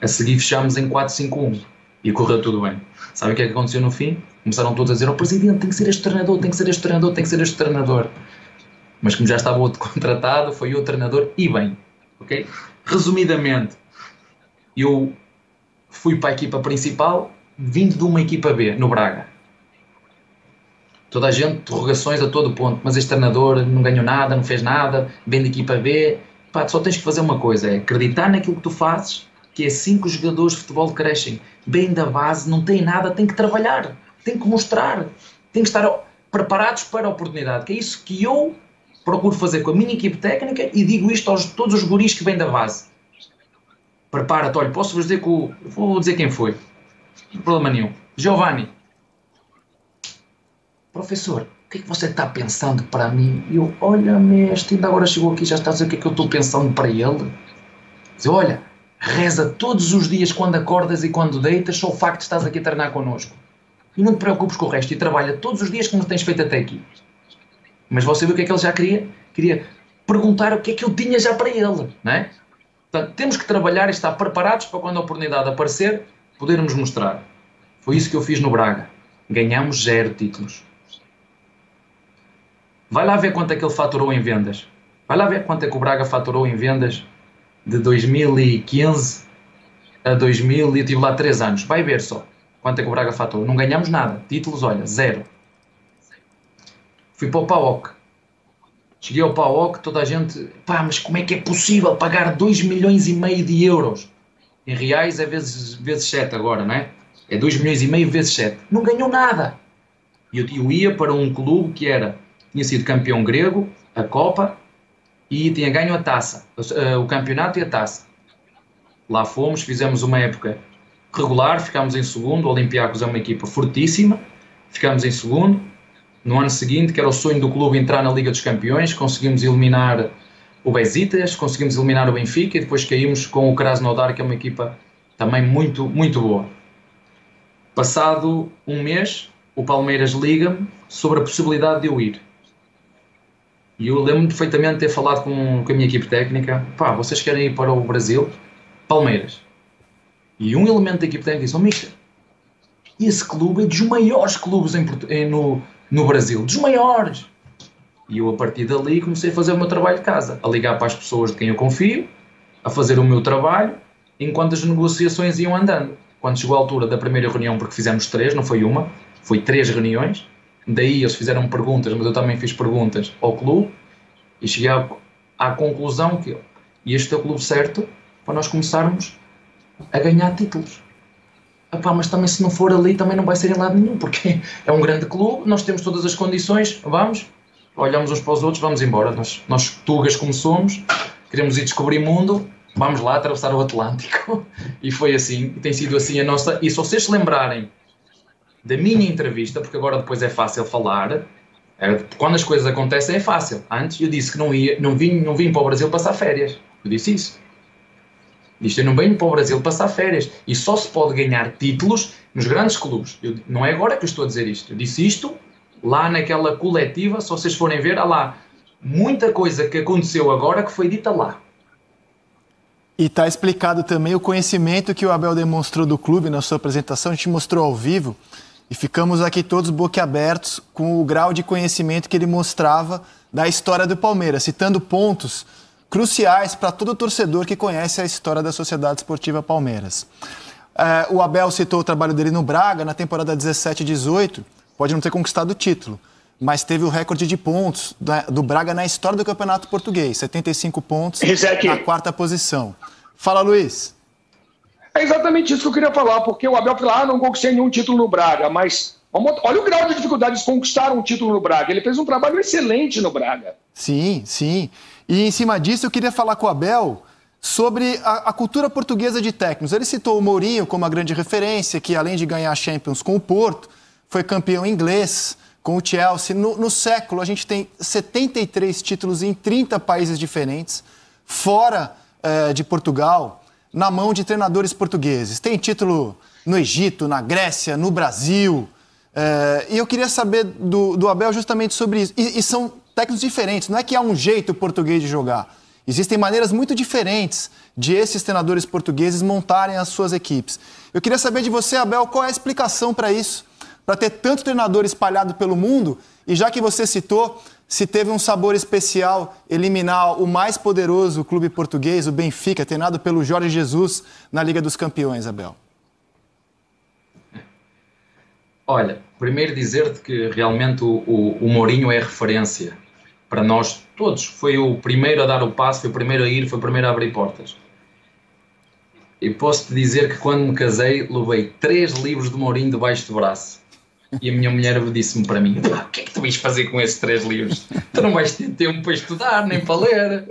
A seguir fechámos em 4-5-1 e correu tudo bem. Sabe o que é que aconteceu no fim? Começaram todos a dizer, presidente, tem que ser este treinador, tem que ser este treinador, tem que ser este treinador. Mas como já estava outro contratado, foi o treinador e bem. Okay? Resumidamente, eu fui para a equipa principal, vindo de uma equipa B, no Braga. Toda a gente, interrogações a todo ponto, mas este treinador não ganhou nada, não fez nada, vem de equipa B. Pá, só tens que fazer uma coisa, é acreditar naquilo que tu fazes, que é assim que os jogadores de futebol crescem. Bem da base, não tem nada, tem que trabalhar, tem que mostrar, tem que estar preparados para a oportunidade, que é isso que eu procuro fazer com a minha equipe técnica e digo isto a todos os guris que vêm da base. Prepara-te, olha, posso-vos dizer que vou dizer quem foi, não tem problema nenhum. Giovanni, professor, o que é que você está pensando para mim? E eu, olha, mestre, ainda agora chegou aqui, já está a dizer o que é que eu estou pensando para ele. Diz, olha, reza todos os dias quando acordas e quando deitas, só o facto de estás aqui a treinar connosco. E não te preocupes com o resto e trabalha todos os dias como tens feito até aqui. Mas você viu o que é que ele já queria? Queria perguntar o que é que eu tinha já para ele, não é? Portanto, temos que trabalhar e estar preparados para quando a oportunidade aparecer, podermos mostrar. Foi isso que eu fiz no Braga. Ganhamos 0 títulos. Vai lá ver quanto é que ele faturou em vendas. Vai lá ver quanto é que o Braga faturou em vendas de 2015 a 2000, e eu estive lá 3 anos. Vai ver só quanto é que o Braga faturou. Não ganhamos nada. Títulos, olha, 0. Fui para o PAOK. Cheguei ao PAOK, toda a gente, pá, mas como é que é possível pagar 2,5 milhões de euros? Em reais é vezes 7 agora, não é? É 2,5 milhões vezes 7. Não ganhou nada. E eu ia para um clube que tinha sido campeão grego, a Copa, e tinha ganho a taça, o campeonato e a taça. Lá fomos, fizemos uma época regular, ficámos em segundo, o Olympiacos é uma equipa fortíssima, ficámos em segundo. No ano seguinte, que era o sonho do clube entrar na Liga dos Campeões, conseguimos eliminar o Besiktas, conseguimos eliminar o Benfica e depois caímos com o Krasnodar, que é uma equipa também muito, muito boa. Passado um mês, o Palmeiras liga-me sobre a possibilidade de eu ir. E eu lembro-me perfeitamente de ter falado com a minha equipe técnica: pá, vocês querem ir para o Brasil? Palmeiras. E um elemento da equipe técnica disse: mister, esse clube é dos maiores clubes no Brasil, dos maiores. E eu, a partir dali, comecei a fazer o meu trabalho de casa, a ligar para as pessoas de quem eu confio, a fazer o meu trabalho, enquanto as negociações iam andando. Quando chegou a altura da primeira reunião, porque fizemos 3, não foi uma, foi 3 reuniões, daí eles fizeram perguntas, mas eu também fiz perguntas ao clube, e cheguei à conclusão que este é o clube certo para nós começarmos a ganhar títulos. Epá, mas também, se não for ali, também não vai ser em lado nenhum, porque é um grande clube, nós temos todas as condições, vamos, olhamos uns para os outros, vamos embora. Nós tugas como somos, queremos ir descobrir mundo, vamos lá atravessar o Atlântico. E foi assim, e tem sido assim a nossa. E se vocês se lembrarem da minha entrevista, porque agora depois é fácil falar, quando as coisas acontecem é fácil. Antes eu disse que não vim para o Brasil passar férias. Eu disse isso. Disse: eu não venho para o Brasil passar férias. E só se pode ganhar títulos nos grandes clubes. Não é agora que eu estou a dizer isto. Eu disse isto lá naquela coletiva. Se vocês forem ver, há lá muita coisa que aconteceu agora que foi dita lá. E está explicado também o conhecimento que o Abel demonstrou do clube na sua apresentação. A gente mostrou ao vivo e ficamos aqui todos boquiabertos com o grau de conhecimento que ele mostrava da história do Palmeiras, citando pontos cruciais para todo torcedor que conhece a história da Sociedade Esportiva Palmeiras. O Abel citou o trabalho dele no Braga na temporada 17-18, pode não ter conquistado o título, mas teve o recorde de pontos do Braga na história do Campeonato Português, 75 pontos na 4ª posição. Fala, Luiz. É exatamente isso que eu queria falar, porque o Abel falou: não conquistei nenhum título no Braga, mas olha o grau de dificuldade de conquistar um título no Braga. Ele fez um trabalho excelente no Braga. Sim, sim. E em cima disso eu queria falar com o Abel sobre a cultura portuguesa de técnicos. Ele citou o Mourinho como uma grande referência, que além de ganhar a Champions com o Porto, foi campeão inglês com o Chelsea. No século, a gente tem 73 títulos em 30 países diferentes, fora de Portugal, na mão de treinadores portugueses. Tem título no Egito, na Grécia, no Brasil. E eu queria saber do Abel justamente sobre isso. E são técnicos diferentes, não é que há um jeito português de jogar. Existem maneiras muito diferentes de esses treinadores portugueses montarem as suas equipes. Eu queria saber de você, Abel, qual é a explicação para isso? Para ter tanto treinador espalhado pelo mundo, e já que você citou, se teve um sabor especial eliminar o mais poderoso clube português, o Benfica, treinado pelo Jorge Jesus na Liga dos Campeões, Abel. Olha, primeiro dizer-te que realmente o Mourinho é referência para nós todos. Foi o primeiro a dar o passo, foi o primeiro a ir, foi o primeiro a abrir portas. E posso-te dizer que quando me casei, levei 3 livros de Mourinho debaixo do braço. E a minha mulher disse-me para mim: o que é que tu vais fazer com esses 3 livros? Tu não vais ter tempo para estudar, nem para ler.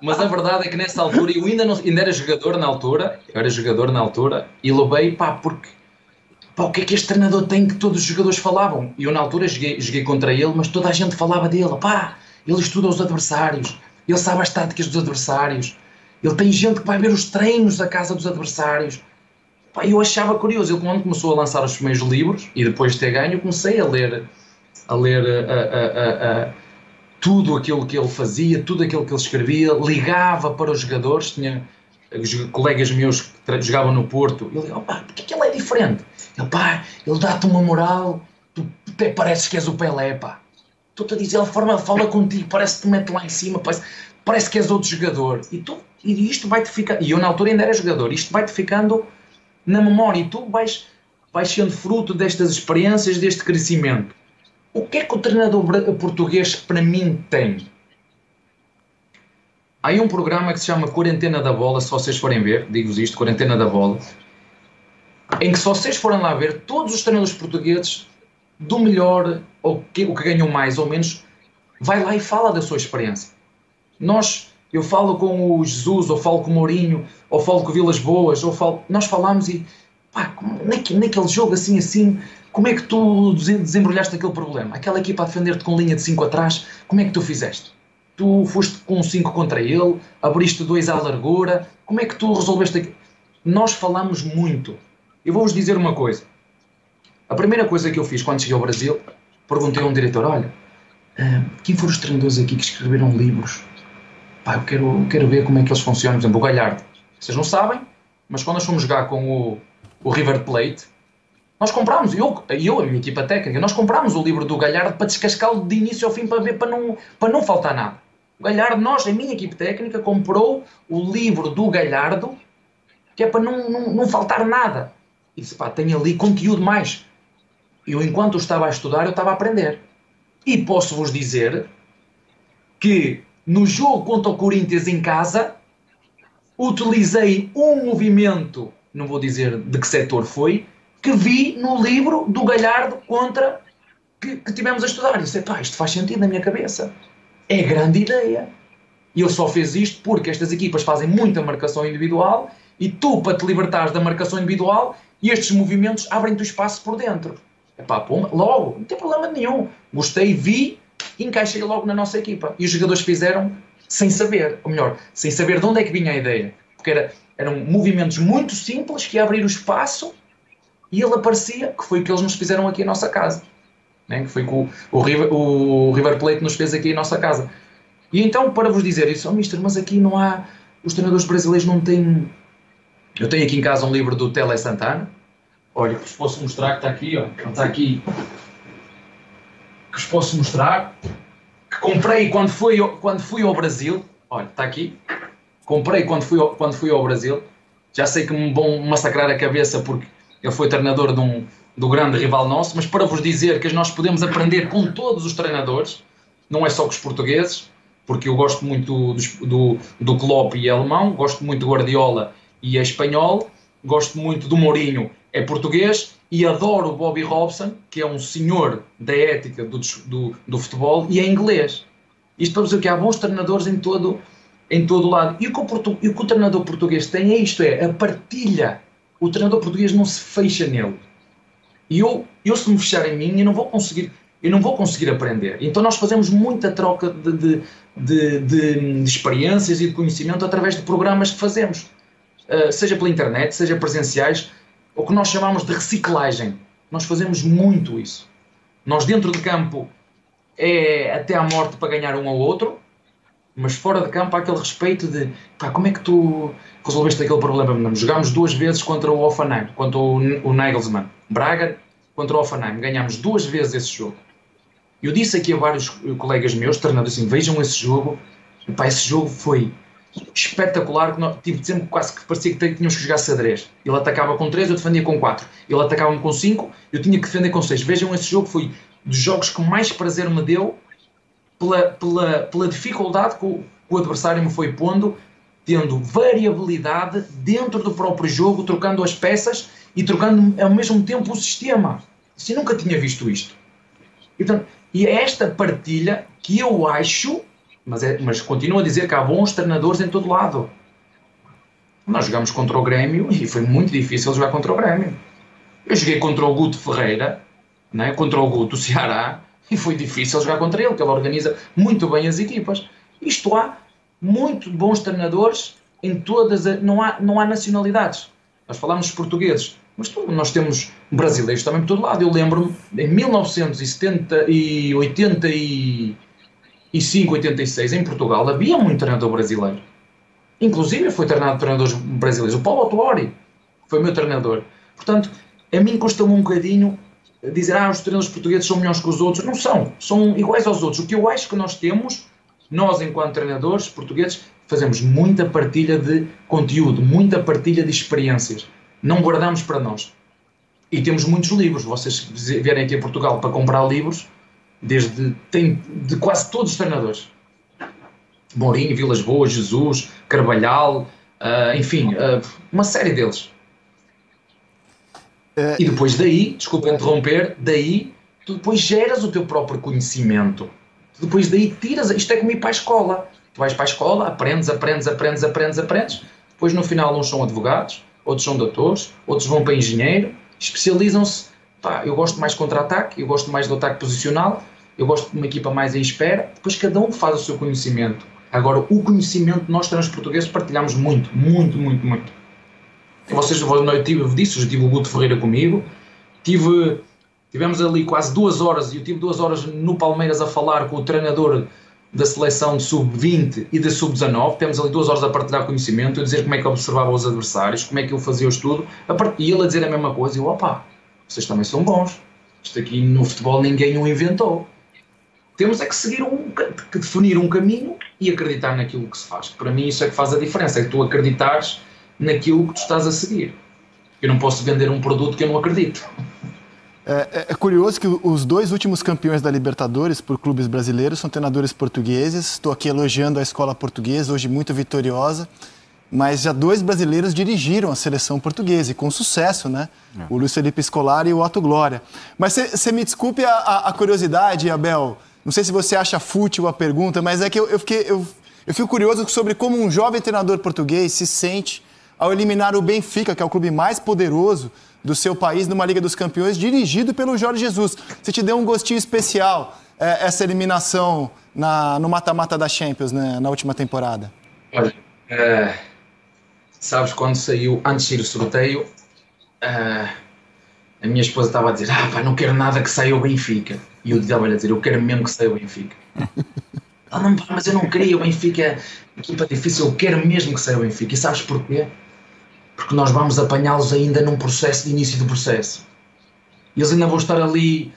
Mas a verdade é que nessa altura, eu ainda era jogador na altura, e levei, porque o que é que este treinador tem que todos os jogadores falavam? E eu na altura joguei contra ele, mas toda a gente falava dele: ele estuda os adversários, ele sabe as táticas dos adversários, ele tem gente que vai ver os treinos da casa dos adversários. Eu achava curioso. Ele, quando começou a lançar os primeiros livros, e depois de ter ganho, eu comecei a ler tudo aquilo que ele fazia, tudo aquilo que ele escrevia, ligava para os jogadores. Tinha colegas meus que jogavam no Porto, e eu dizia: porque é que ele é diferente? Ele dá-te uma moral, tu até pareces que és o Pelé, Estou-te a dizer, a forma de fala contigo, parece que te mete lá em cima, parece que és outro jogador. E isto vai-te ficar... E eu na altura ainda era jogador, isto vai-te ficando na memória, e tu vais sendo fruto destas experiências, deste crescimento. O que é que o treinador português para mim tem? Há aí um programa que se chama Quarentena da Bola, se vocês forem ver, digo-vos isto, Quarentena da Bola, em que se vocês forem lá ver, todos os treinadores portugueses, do melhor, ou o que ganham mais ou menos, vai lá e fala da sua experiência. Eu falo com o Jesus, ou falo com o Mourinho, ou falo com o Vilas Boas, nós falamos e, naquele jogo assim, como é que tu desembrulhaste aquele problema? Aquela equipa a defender-te com linha de 5 atrás, como é que tu fizeste? Tu foste com 5 contra ele, abriste 2 à largura, como é que tu resolveste aquilo? Nós falamos muito. Eu vou-vos dizer uma coisa, A primeira coisa que eu fiz quando cheguei ao Brasil, perguntei a um diretor, olha, quem foram os treinadores aqui que escreveram livros? Pá, eu quero ver como é que eles funcionam. Por exemplo, o Galhardo. Vocês não sabem, mas quando nós fomos jogar com o River Plate, nós comprámos, eu e a minha equipa técnica, nós comprámos o livro do Galhardo para descascá-lo de início ao fim, para ver, para não faltar nada. O Galhardo, a minha equipe técnica, comprou o livro do Galhardo, que é para não faltar nada. E disse, pá, tem ali conteúdo mais. Eu, enquanto eu estava a estudar, eu estava a aprender. E posso-vos dizer que no jogo contra o Corinthians em casa, utilizei um movimento, não vou dizer de que setor foi, que vi no livro do Galhardo que tivemos a estudar. E disse, pá, isto faz sentido na minha cabeça. É grande ideia. E ele só fez isto porque estas equipas fazem muita marcação individual e tu, para te libertares da marcação individual, estes movimentos abrem-te o espaço por dentro. Epá, pô, logo, não tem problema nenhum. Gostei, vi, encaixei logo na nossa equipa. E os jogadores fizeram sem saber, ou melhor, sem saber de onde é que vinha a ideia. Porque eram movimentos muito simples que iam abrir o espaço e ele aparecia, que foi o que eles nos fizeram aqui em nossa casa. Né? Que foi que o River Plate nos fez aqui em nossa casa. E então, para vos dizer isso, mister, mas aqui não há... Os treinadores brasileiros não têm... Eu tenho aqui em casa um livro do Tele Santana. Olha, que vos posso mostrar, que está aqui, ó. Está aqui. Que vos posso mostrar. Que comprei quando fui ao Brasil. Olha, está aqui. Comprei quando fui ao Brasil. Já sei que me vão massacrar a cabeça porque ele foi treinador do grande rival nosso, mas para vos dizer que nós podemos aprender com todos os treinadores, não é só com os portugueses, porque eu gosto muito do Klopp e é alemão, gosto muito do Guardiola e é espanhol, gosto muito do Mourinho, é português, e adoro o Bobby Robson, que é um senhor da ética do futebol, e é inglês. Isto para dizer que há bons treinadores em todo o lado. E o que o treinador português tem é isto, é a partilha. O treinador português não se fecha nele. E eu se me fechar em mim, eu não vou conseguir aprender. Então nós fazemos muita troca de experiências e de conhecimento através de programas que fazemos. Seja pela internet, seja presenciais, o que nós chamamos de reciclagem. Nós fazemos muito isso. Nós dentro de campo é até à morte para ganhar um ao outro, mas fora de campo há aquele respeito de pá, como é que tu resolveste aquele problema? Jogámos 2 vezes contra o Hoffenheim, contra o Nagelsmann. Braga contra o Hoffenheim. Ganhámos 2 vezes esse jogo. Eu disse aqui a vários colegas meus, treinadores, assim, vejam esse jogo. E, pá, esse jogo foi espetacular. Tive sempre quase que parecia que tínhamos que jogar xadrez. Ele atacava com 3, eu defendia com 4. Ele atacava-me com 5, eu tinha que defender com 6. Vejam, esse jogo foi dos jogos que mais prazer me deu pela dificuldade que o adversário me foi pondo, tendo variabilidade dentro do próprio jogo, trocando as peças e trocando ao mesmo tempo o sistema. Eu nunca tinha visto isto. E é esta partilha que eu acho, mas continuo a dizer que há bons treinadores em todo lado. Nós jogamos contra o Grêmio e foi muito difícil jogar contra o Grêmio. Eu joguei contra o Guto Ferreira, né, contra o Guto Ceará, e foi difícil jogar contra ele, porque ele organiza muito bem as equipas. Isto há muito bons treinadores em todas não há nacionalidades. Nós falamos dos portugueses, mas nós temos brasileiros também por todo lado. Eu lembro-me, em 1985, 86, em Portugal, havia muito treinador brasileiro. Inclusive, foi treinado treinadores brasileiros. O Paulo Autuori foi meu treinador. Portanto, a mim custa-me um bocadinho dizer os treinadores portugueses são melhores que os outros. Não são iguais aos outros. O que eu acho que nós temos, nós enquanto treinadores portugueses, fazemos muita partilha de conteúdo, muita partilha de experiências. Não guardamos para nós. E temos muitos livros. Vocês vierem aqui a Portugal para comprar livros, tem de quase todos os treinadores. Mourinho, Vilas Boas, Jesus, Carvalhal, enfim, uma série deles. E depois daí, desculpa interromper, tu depois geras o teu próprio conhecimento. Tu depois daí tiras, isto é como ir para a escola. Tu vais para a escola, aprendes. Depois no final uns são advogados, outros são doutores, outros vão para engenheiro, especializam-se. Eu gosto mais de contra-ataque, eu gosto mais do ataque posicional, eu gosto de uma equipa mais em espera. Depois cada um faz o seu conhecimento. Agora, o conhecimento nós, treinadores portugueses, partilhamos muito. Vocês, eu tive o Guto Ferreira comigo, tive Tivemos ali quase 2 horas, e eu tive 2 horas no Palmeiras a falar com o treinador da seleção de sub-20 e da sub-19. Temos ali 2 horas a partilhar conhecimento, a dizer como é que eu observava os adversários, como é que eu fazia o estudo, e ele a dizer a mesma coisa. E eu, opa, vocês também são bons. Isto aqui no futebol ninguém o inventou. Temos é que que definir um caminho e acreditar naquilo que se faz. Para mim isso é que faz a diferença, é que tu acreditares naquilo que tu estás a seguir. Eu não posso vender um produto que eu não acredito. É curioso que os 2 últimos campeões da Libertadores por clubes brasileiros são treinadores portugueses. Estou aqui elogiando a escola portuguesa, hoje muito vitoriosa, mas já 2 brasileiros dirigiram a seleção portuguesa e com sucesso, né? O Luiz Felipe Scolari e o Otto Glória. Mas você me desculpe a curiosidade, Abel, não sei se você acha fútil a pergunta, mas é que eu fico curioso sobre como um jovem treinador português se sente ao eliminar o Benfica, que é o clube mais poderoso do seu país, numa Liga dos Campeões, dirigido pelo Jorge Jesus. Você te deu um gostinho especial, essa eliminação no mata-mata da Champions, né, na última temporada? Olha, sabes, quando saiu, antes de ir o sorteio, a minha esposa estava a dizer, pá, não quero nada que saia o Benfica. E eu estava-lhe a dizer, eu quero mesmo que saia o Benfica. Ela, não, mas eu não queria, o Benfica é equipa difícil, eu quero mesmo que saia o Benfica. E sabes porquê? Porque nós vamos apanhá-los ainda num processo de início do processo. E eles ainda vão estar ali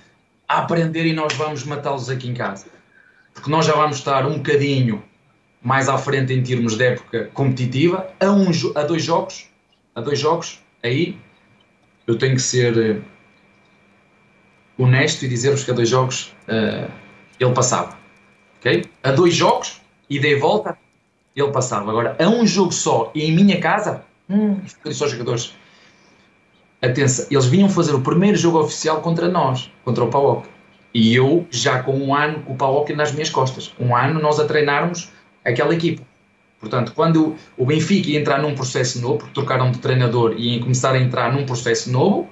a aprender e nós vamos matá-los aqui em casa. Porque nós já vamos estar um bocadinho mais à frente em termos de época competitiva, a 2 jogos, aí eu tenho que ser honesto e dizer-vos que a 2 jogos ele passava. Okay? A 2 jogos, ida e volta, ele passava. Agora, a 1 jogo só e em minha casa, eu disse aos jogadores, atenção, eles vinham fazer o primeiro jogo oficial contra nós, contra o PAOK. E eu, já com 1 ano, com o PAOK nas minhas costas. 1 ano nós a treinarmos aquela equipa. Portanto, quando o Benfica ia entrar num processo novo, porque trocaram de treinador e iam começar a entrar num processo novo,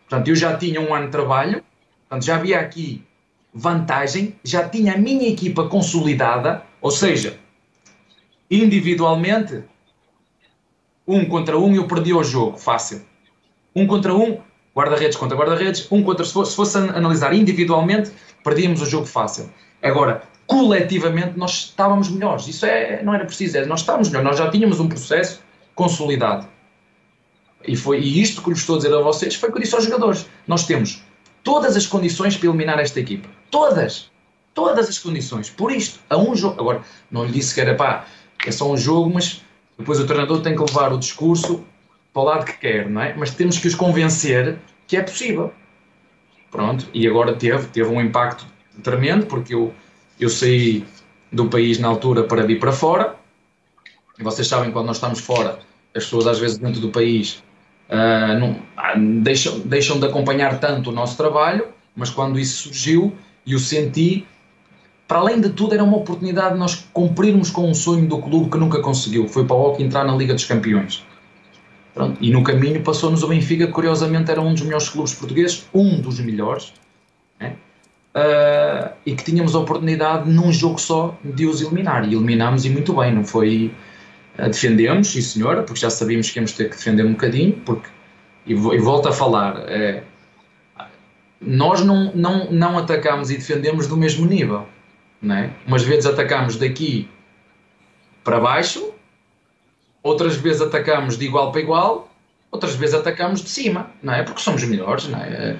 portanto, eu já tinha 1 ano de trabalho, portanto, já havia aqui vantagem, já tinha a minha equipa consolidada, ou seja, individualmente, 1 contra 1 eu perdi o jogo, fácil. 1 contra 1, guarda-redes contra guarda-redes, 1 contra, se fosse analisar individualmente, perdíamos o jogo fácil. Agora, coletivamente, nós estávamos melhores. Isso não era preciso, nós estávamos melhores, nós já tínhamos um processo consolidado. E isto que lhes estou a dizer a vocês foi o que eu disse aos jogadores. Nós temos todas as condições para eliminar esta equipa. Todas as condições. Por isto, a 1 jogo. Agora, não lhe disse que era é só um jogo, mas depois o treinador tem que levar o discurso para o lado que quer, não é? Mas temos que os convencer que é possível. Pronto, e agora teve um impacto tremendo, porque eu saí do país na altura para vir para fora, e vocês sabem que quando nós estamos fora, as pessoas às vezes dentro do país deixam de acompanhar tanto o nosso trabalho, mas quando isso surgiu, eu senti, para além de tudo, era uma oportunidade de nós cumprirmos com um sonho do clube que nunca conseguiu, foi para o PAOK entrar na Liga dos Campeões. Pronto, e no caminho passou-nos o Benfica, que curiosamente era um dos melhores clubes portugueses, um dos melhores, né? E que tínhamos a oportunidade num jogo só de os eliminar, e eliminámos, e muito bem, não foi... defendemos, sim senhora, porque já sabíamos que íamos ter que defender um bocadinho, porque, e volto a falar, nós não atacámos e defendemos do mesmo nível, não é? Umas vezes atacámos daqui para baixo, outras vezes atacámos de igual para igual, outras vezes atacámos de cima, não é? Porque somos melhores, não é?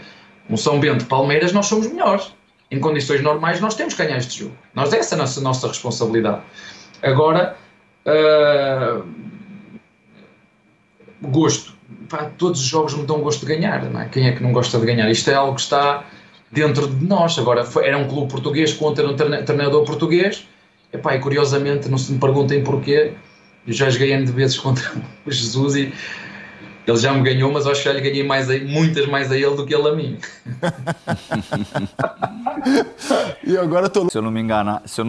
Um São Bento, Palmeiras, nós somos melhores. Em condições normais nós temos que ganhar este jogo. Essa é a nossa responsabilidade. Agora, gosto. Todos os jogos me dão gosto de ganhar, não é? Quem é que não gosta de ganhar? Isto é algo que está dentro de nós. Agora, era um clube português contra um treinador português. E curiosamente, não se me perguntem porquê, eu já joguei N de vezes contra o Jesus e ele já me ganhou, mas acho que já lhe ganhei muitas mais a ele do que ele a mim. E agora Se eu não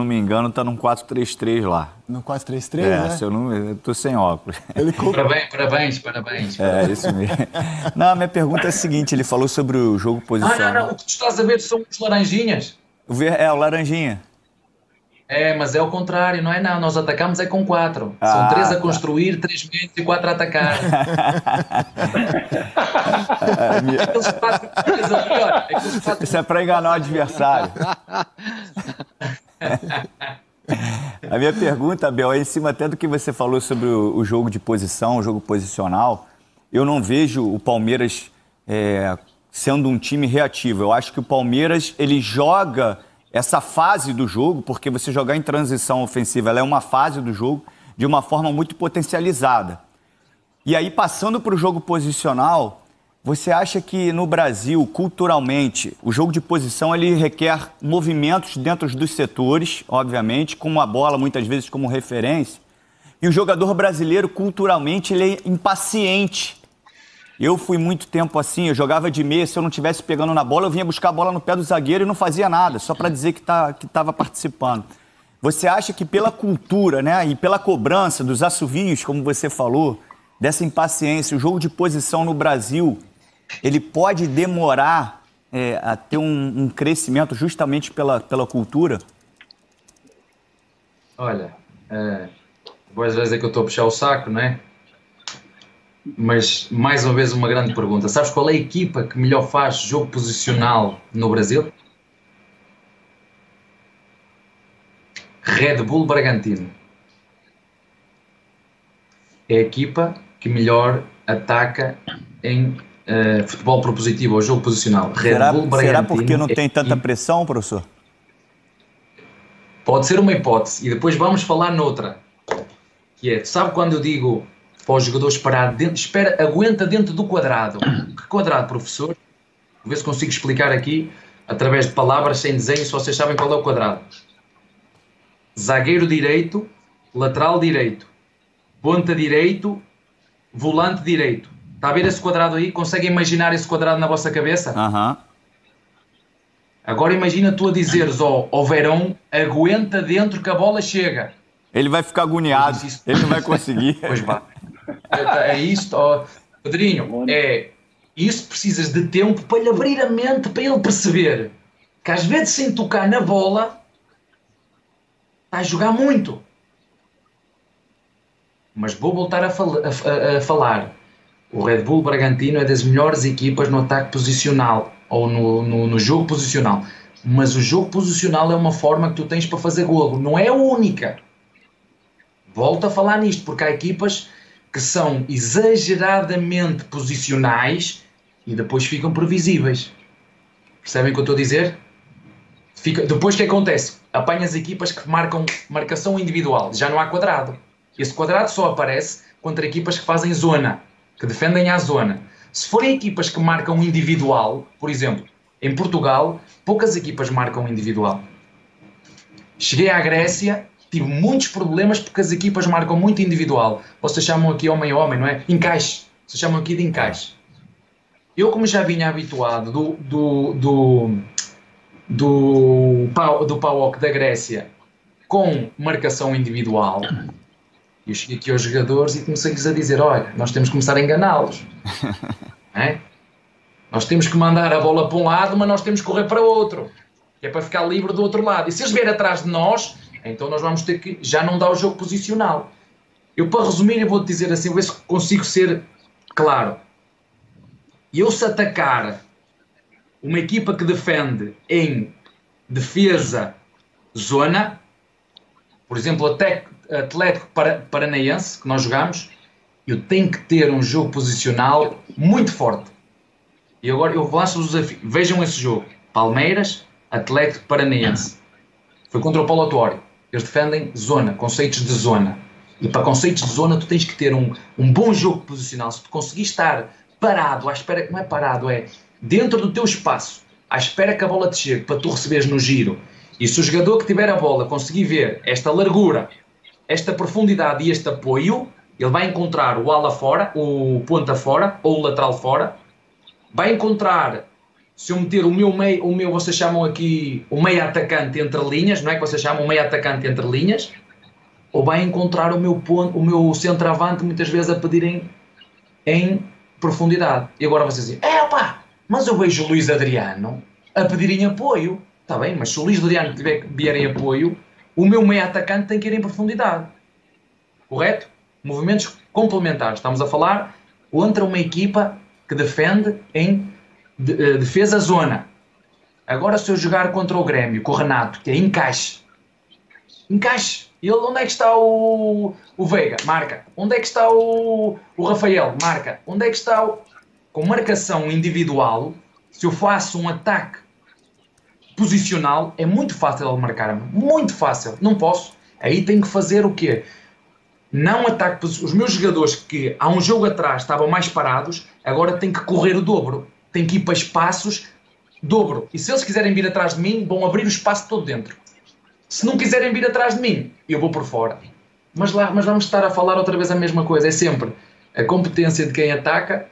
me engano, tá num 4-3-3 lá. No 4-3-3, né? Eu tô sem óculos. Parabéns. É, isso mesmo. Não, a minha pergunta é a seguinte, ele falou sobre o jogo posicional. Não, o que tu estás a ver são os laranjinhas. O laranjinha. Mas é o contrário, não é não. Nós atacamos é com 4. São 3 a construir, 3 médios e 4 a atacar. Aqueles 4 Isso é para enganar o adversário. A minha pergunta, Abel, é em cima até do que você falou sobre o jogo de posição, o jogo posicional. Eu não vejo o Palmeiras sendo um time reativo. Eu acho que o Palmeiras, ele joga essa fase do jogo, porque você jogar em transição ofensiva, ela é uma fase do jogo de uma forma muito potencializada. E aí, passando para o jogo posicional, você acha que no Brasil, culturalmente, o jogo de posição ele requer movimentos dentro dos setores, obviamente, com a bola muitas vezes como referência, e o jogador brasileiro, culturalmente, ele é impaciente. Eu fui muito tempo assim, eu jogava de meia, se eu não estivesse pegando na bola, eu vinha buscar a bola no pé do zagueiro e não fazia nada, só para dizer que estava participando. Você acha que pela cultura, né, e pela cobrança dos assovios, como você falou, dessa impaciência, o jogo de posição no Brasil, ele pode demorar a ter um crescimento justamente pela cultura? Olha, às vezes é que eu estou a puxar o saco, não é? Mas, mais uma vez, uma grande pergunta. Sabes qual é a equipa que melhor faz jogo posicional no Brasil? Red Bull Bragantino. É a equipa que melhor ataca em futebol propositivo, ou jogo posicional. Red Bull Bragantino. Será porque não tem tanta pressão, professor? Pode ser uma hipótese. E depois vamos falar noutra. Que é, sabe quando eu digo para os jogadores parar dentro, aguenta dentro do quadrado. Que quadrado, professor? Vou ver se consigo explicar aqui, através de palavras, sem desenho, se vocês sabem qual é o quadrado. Zagueiro direito, lateral direito, ponta direito, volante direito. Está a ver esse quadrado aí? Conseguem imaginar esse quadrado na vossa cabeça? Aham. Agora imagina tu a dizeres ao Verón, aguenta dentro que a bola chega. Ele vai ficar agoniado, ele não vai conseguir. Pois vá. É isto, Pedrinho, isso precisas de tempo para lhe abrir a mente, para ele perceber que às vezes sem tocar na bola está a jogar muito. Mas vou voltar a falar. O Red Bull Bragantino é das melhores equipas no ataque posicional ou no jogo posicional. Mas o jogo posicional é uma forma que tu tens para fazer golo. Não é a única. Volto a falar nisto, porque há equipas que são exageradamente posicionais e depois ficam previsíveis. Percebem o que eu estou a dizer? Depois o que acontece? Apanhas equipas que marcam marcação individual. Já não há quadrado. Esse quadrado só aparece contra equipas que fazem zona, que defendem a zona. Se forem equipas que marcam individual, por exemplo, em Portugal, poucas equipas marcam individual. Cheguei à Grécia, tive muitos problemas porque as equipas marcam muito individual. Vocês chamam aqui homem a homem, não é? Encaixe. Vocês chamam aqui de encaixe. Eu, como já vinha habituado do PAOK da Grécia com marcação individual, eu cheguei aqui aos jogadores e comecei-lhes a dizer, olha, nós temos que começar a enganá-los. É? Nós temos que mandar a bola para um lado, mas nós temos que correr para o outro. Que é para ficar livre do outro lado. E se eles vierem atrás de nós, então nós vamos ter que já não dar o jogo posicional. Eu, para resumir, eu vou-te dizer assim, vou ver se consigo ser claro. Eu, se atacar uma equipa que defende em defesa zona, por exemplo, Atlético Paranaense, que nós jogamos, eu tenho que ter um jogo posicional muito forte. E agora eu lanço o desafio. Vejam esse jogo. Palmeiras, Atlético Paranaense. Foi contra o Paulo Autuário. Eles defendem zona, conceitos de zona. E para conceitos de zona tu tens que ter um bom jogo posicional. Se tu conseguir estar parado, à espera, não é parado, é dentro do teu espaço, à espera que a bola te chegue, para tu receberes no giro. E se o jogador que tiver a bola conseguir ver esta largura, esta profundidade e este apoio, ele vai encontrar o ala fora, o ponta fora, ou o lateral fora. Vai encontrar, se eu meter o meu vocês chamam aqui o meio atacante entre linhas, não é que vocês chamam o meio atacante entre linhas, ou vai encontrar o meu centroavante muitas vezes a pedirem em profundidade. E agora vocês dizem, mas eu vejo o Luís Adriano a pedirem apoio. Está bem, mas se o Luís Adriano vier em apoio, o meu meio atacante tem que ir em profundidade. Correto? Movimentos complementares. Estamos a falar contra uma equipa que defende em defesa zona. Agora, se eu jogar contra o Grêmio, com o Renato, que é encaixe. Ele, onde é que está o Veiga? Marca. Onde é que está o Rafael? Marca. Onde é que está o... Com marcação individual, se eu faço um ataque posicional, é muito fácil ele marcar-me. Muito fácil. Não posso. Aí tenho que fazer o quê? Não ataque. Os meus jogadores que há um jogo atrás estavam mais parados, agora têm que correr o dobro. Têm que ir para espaços dobro. E se eles quiserem vir atrás de mim, vão abrir o espaço todo dentro. Se não quiserem vir atrás de mim, eu vou por fora. Mas vamos estar a falar outra vez a mesma coisa. É sempre a competência de quem ataca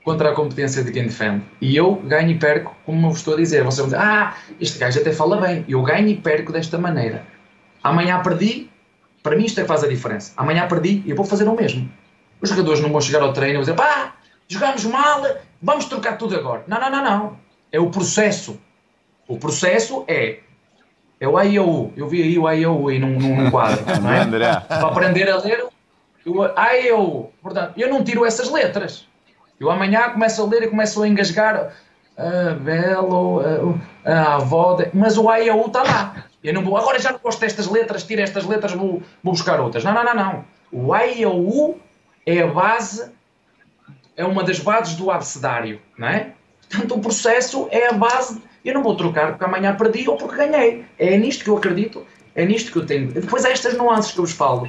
contra a competência de quem defende. E eu ganho e perco, como eu vos estou a dizer. Vocês vão dizer, este gajo até fala bem. Eu ganho e perco desta maneira. Amanhã perdi, para mim isto é que faz a diferença. Amanhã perdi e eu vou fazer o mesmo. Os jogadores não vão chegar ao treino e vão dizer, jogamos mal, vamos trocar tudo agora. Não. É o processo. O processo é o A e o U. Eu vi aí o A e o U aí num quadro. Não é? André. Para aprender a ler o A e o U. Portanto, eu não tiro essas letras. Eu amanhã começo a ler e começo a engasgar a avó, mas o A e o U está lá. Eu não vou, agora já não gosto destas letras, tiro estas letras, vou buscar outras. Não. O A e o U é a base, é uma das bases do abecedário, não é? Portanto, o processo é a base. Eu não vou trocar porque amanhã perdi ou porque ganhei. É nisto que eu acredito, é nisto que eu tenho. Depois há estas nuances que eu vos falo.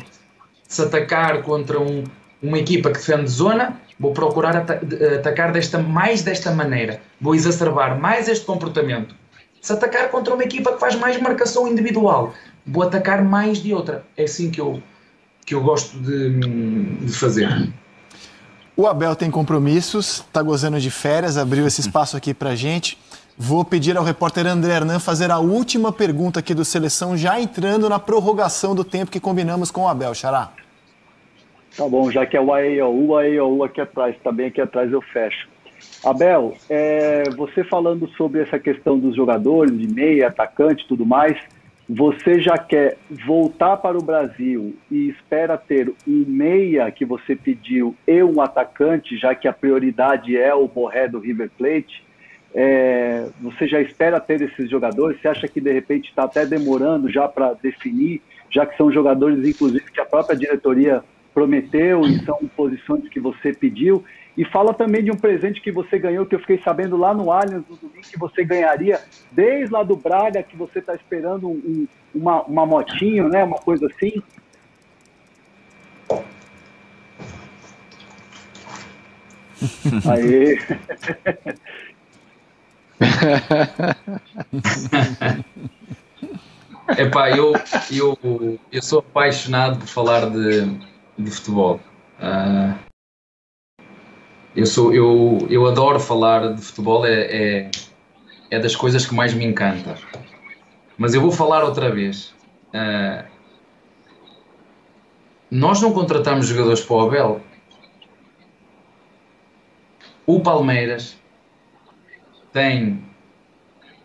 Se atacar contra uma equipa que defende zona, vou procurar atacar mais desta maneira. Vou exacerbar mais este comportamento. Se atacar contra uma equipa que faz mais marcação individual, vou atacar mais de outra. É assim que eu gosto de fazer. O Abel tem compromissos, está gozando de férias, abriu esse espaço aqui para a gente. Vou pedir ao repórter André Hernan fazer a última pergunta aqui do Seleção, já entrando na prorrogação do tempo que combinamos com o Abel, Xará. Tá bom, já que é o AEOU aqui atrás, também aqui atrás eu fecho. Abel, você falando sobre essa questão dos jogadores, de meia, atacante e tudo mais, você já quer voltar para o Brasil e espera ter um meia que você pediu e um atacante, já que a prioridade é o Borré do River Plate? Você já espera ter esses jogadores? Você acha que de repente está até demorando já para definir, já que são jogadores, inclusive, que a própria diretoria prometeu e são posições que você pediu? E fala também de um presente que você ganhou, que eu fiquei sabendo lá no Allianz no domingo, que você ganharia desde lá do Braga, que você está esperando uma motinho, né? Uma coisa assim. Aê! Epá, eu sou apaixonado por falar de futebol. Eu adoro falar de futebol, é das coisas que mais me encanta. Mas eu vou falar outra vez. Nós não contratamos jogadores para o Abel. O Palmeiras tem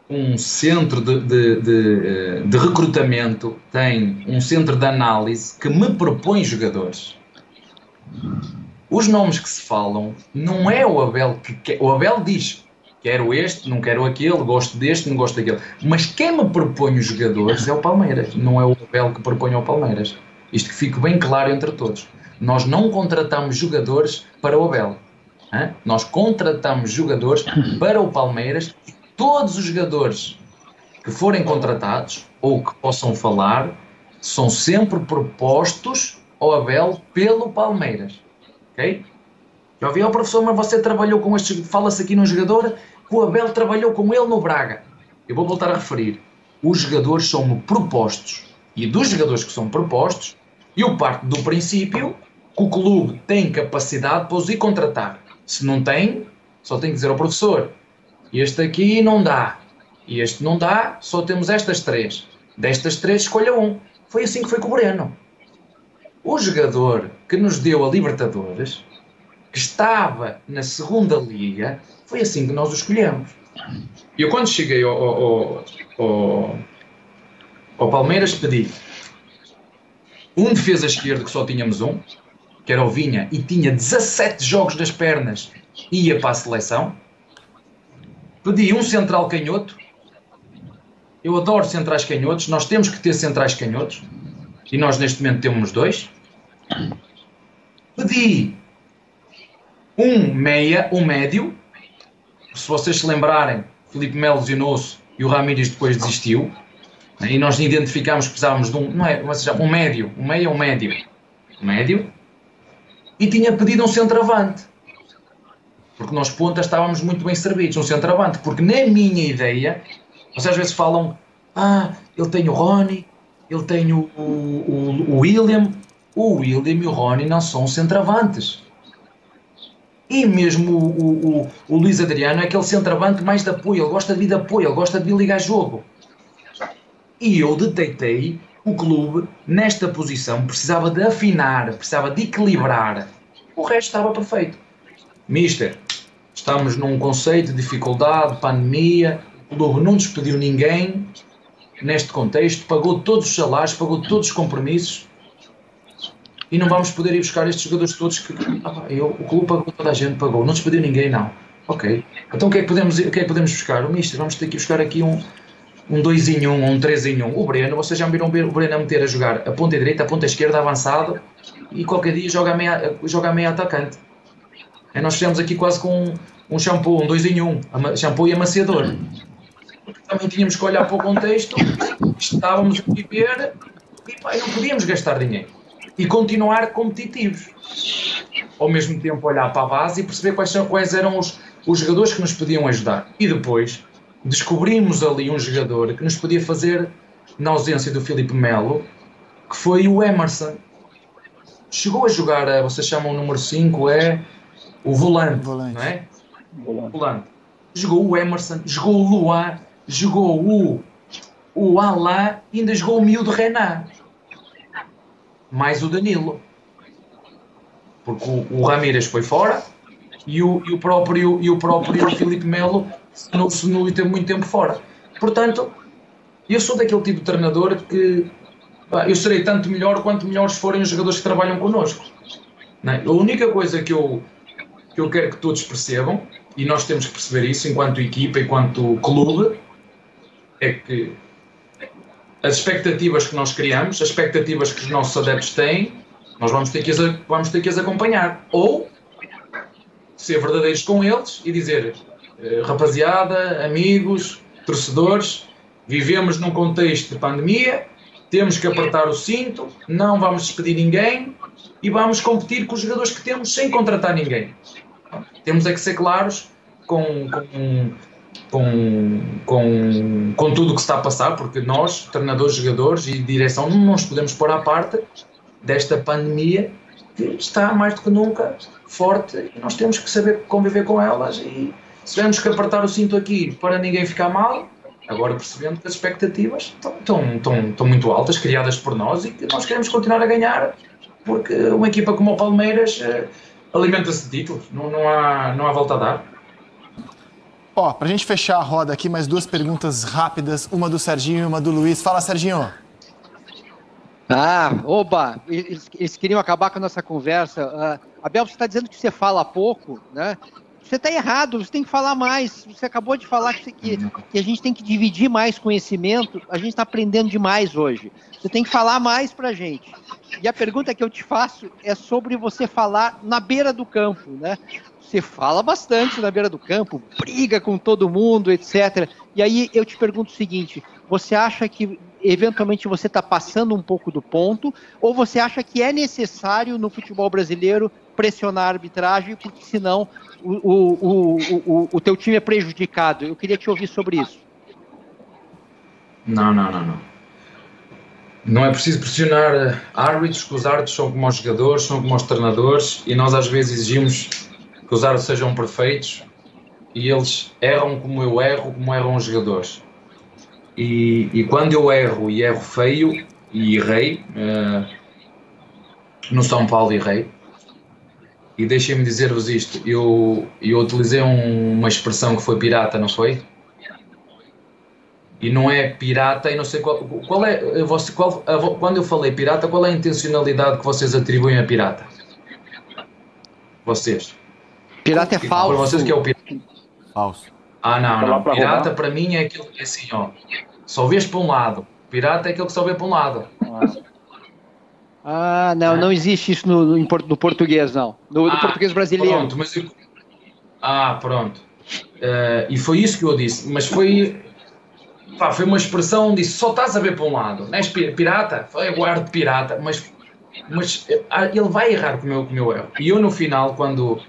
um centro de recrutamento, tem um centro de análise que me propõe jogadores. Os nomes que se falam, não é o Abel que quer. O Abel diz, quero este, não quero aquele, gosto deste, não gosto daquele. Mas quem me propõe os jogadores é o Palmeiras, não é o Abel que propõe ao Palmeiras. Isto que fique bem claro entre todos. Nós não contratamos jogadores para o Abel. Nós contratamos jogadores para o Palmeiras. Todos os jogadores que forem contratados ou que possam falar são sempre propostos ao Abel pelo Palmeiras. Ok? Já ouvi, professor, mas você trabalhou com este... Fala-se aqui num jogador que o Abel trabalhou com ele no Braga. Eu vou voltar a referir. Os jogadores são propostos. E dos jogadores que são propostos, eu parto do princípio que o clube tem capacidade para os ir contratar. Se não tem, só tem que dizer ao professor, este aqui não dá, e este não dá, só temos estas três. Destas três, escolha um. Foi assim que foi com o Breno. O jogador que nos deu a Libertadores, que estava na segunda liga, foi assim que nós o escolhemos. E eu, quando cheguei ao Palmeiras, pedi, um defesa esquerdo que só tínhamos um, que era o Vinha, e tinha 17 jogos nas pernas e ia para a seleção. Pedi um central canhoto. Eu adoro centrais canhotos, nós temos que ter centrais canhotos, e nós neste momento temos 2. Pedi um médio, se vocês se lembrarem, Filipe Melo lesionou-se e o Ramírez depois desistiu, e nós identificámos que precisávamos de um médio, e tinha pedido um centroavante, porque nós pontas estávamos muito bem servidos, um centroavante, porque na minha ideia, vocês às vezes falam, ele tem o Rony, ele tem o William e o Rony não são centroavantes. E mesmo o Luís Adriano é aquele centroavante mais de apoio, ele gosta de vir de apoio, ele gosta de vir ligar jogo. E eu deteitei o clube nesta posição, precisava de afinar, precisava de equilibrar. O resto estava perfeito. Mister, estamos num conceito de dificuldade, pandemia, o clube não despediu ninguém neste contexto, pagou todos os salários, pagou todos os compromissos, e não vamos poder ir buscar estes jogadores todos que o clube pagou, toda a gente pagou, não despediu ninguém, não. Ok, então o que é que podemos buscar? O Mister, vamos ter que buscar aqui um 2 em 1, um 3 em 1. O Breno, vocês já me viram o Breno a meter a jogar a ponta direita, a ponta esquerda, avançado, e qualquer dia joga a meia atacante. Nós fizemos aqui quase com um shampoo, um 2 em 1, shampoo e amaciador. Também tínhamos que olhar para o contexto, estávamos a viver e não podíamos gastar dinheiro e continuar competitivos. Ao mesmo tempo olhar para a base e perceber quais eram os jogadores que nos podiam ajudar. E depois descobrimos ali um jogador que nos podia fazer, na ausência do Filipe Melo, que foi o Emerson. Chegou a jogar, vocês chamam o número 5, é o volante. Não é? Volante. Jogou o Emerson, jogou o Luan, jogou o Alain e ainda jogou o miúdo Renan. Mais o Danilo. Porque o Ramírez foi fora e o próprio Filipe Melo não teve muito tempo fora. Portanto, eu sou daquele tipo de treinador que eu serei tanto melhor quanto melhores forem os jogadores que trabalham connosco. Não é? A única coisa que eu quero que todos percebam, e nós temos que perceber isso enquanto equipa, enquanto clube, é que as expectativas que nós criamos, as expectativas que os nossos adeptos têm, nós vamos ter que as acompanhar. Ou ser verdadeiros com eles e dizer, rapaziada, amigos, torcedores, vivemos num contexto de pandemia, temos que apertar o cinto, não vamos despedir ninguém e vamos competir com os jogadores que temos sem contratar ninguém. Temos é que ser claros com tudo o que se está a passar, porque nós, treinadores, jogadores e direção, não nos podemos pôr à parte desta pandemia que está mais do que nunca forte e nós temos que saber conviver com elas, e se tivermos que apertar o cinto aqui para ninguém ficar mal, agora percebendo que as expectativas estão muito altas, criadas por nós, e que nós queremos continuar a ganhar, porque uma equipa como o Palmeiras alimenta-se de títulos, não há volta a dar. Pra gente fechar a roda aqui, mais 2 perguntas rápidas, uma do Serginho e uma do Luiz. Fala, Serginho. Oba, eles queriam acabar com a nossa conversa. Abel, você está dizendo que você fala pouco, né? Você está errado, você tem que falar mais. Você acabou de falar que a gente tem que dividir mais conhecimento. A gente está aprendendo demais hoje. Você tem que falar mais para a gente. E a pergunta que eu te faço é sobre você falar na beira do campo, né? Você fala bastante na beira do campo, briga com todo mundo, etc. E aí eu te pergunto o seguinte, você acha que eventualmente você está passando um pouco do ponto, ou você acha que é necessário no futebol brasileiro pressionar a arbitragem, porque senão o teu time é prejudicado? Eu queria te ouvir sobre isso. Não. Não é preciso pressionar árbitros, que os árbitros são como os jogadores, são como os treinadores, e nós às vezes exigimos que os árbitros sejam perfeitos e eles erram como eu erro, como erram os jogadores. E quando eu erro, e erro feio, e errei, no São Paulo errei, e deixem-me dizer-vos isto, eu utilizei uma expressão que foi pirata, não foi? E não é pirata, e não sei qual é. Quando eu falei pirata, qual é a intencionalidade que vocês atribuem a pirata? Vocês. Pirata é falso. Para vocês que é o pirata? Falso. Ah, não. Pirata para mim é aquilo que é assim, ó. Só vês para um lado. Pirata é aquele que só vê para um lado. Não existe isso no português, não. No português brasileiro. Pronto, mas pronto. E foi isso que eu disse. Mas foi uma expressão de só estás a ver para um lado. Não és pirata? Eu guardo pirata. Mas ele vai errar com o meu erro. E eu, no final, quando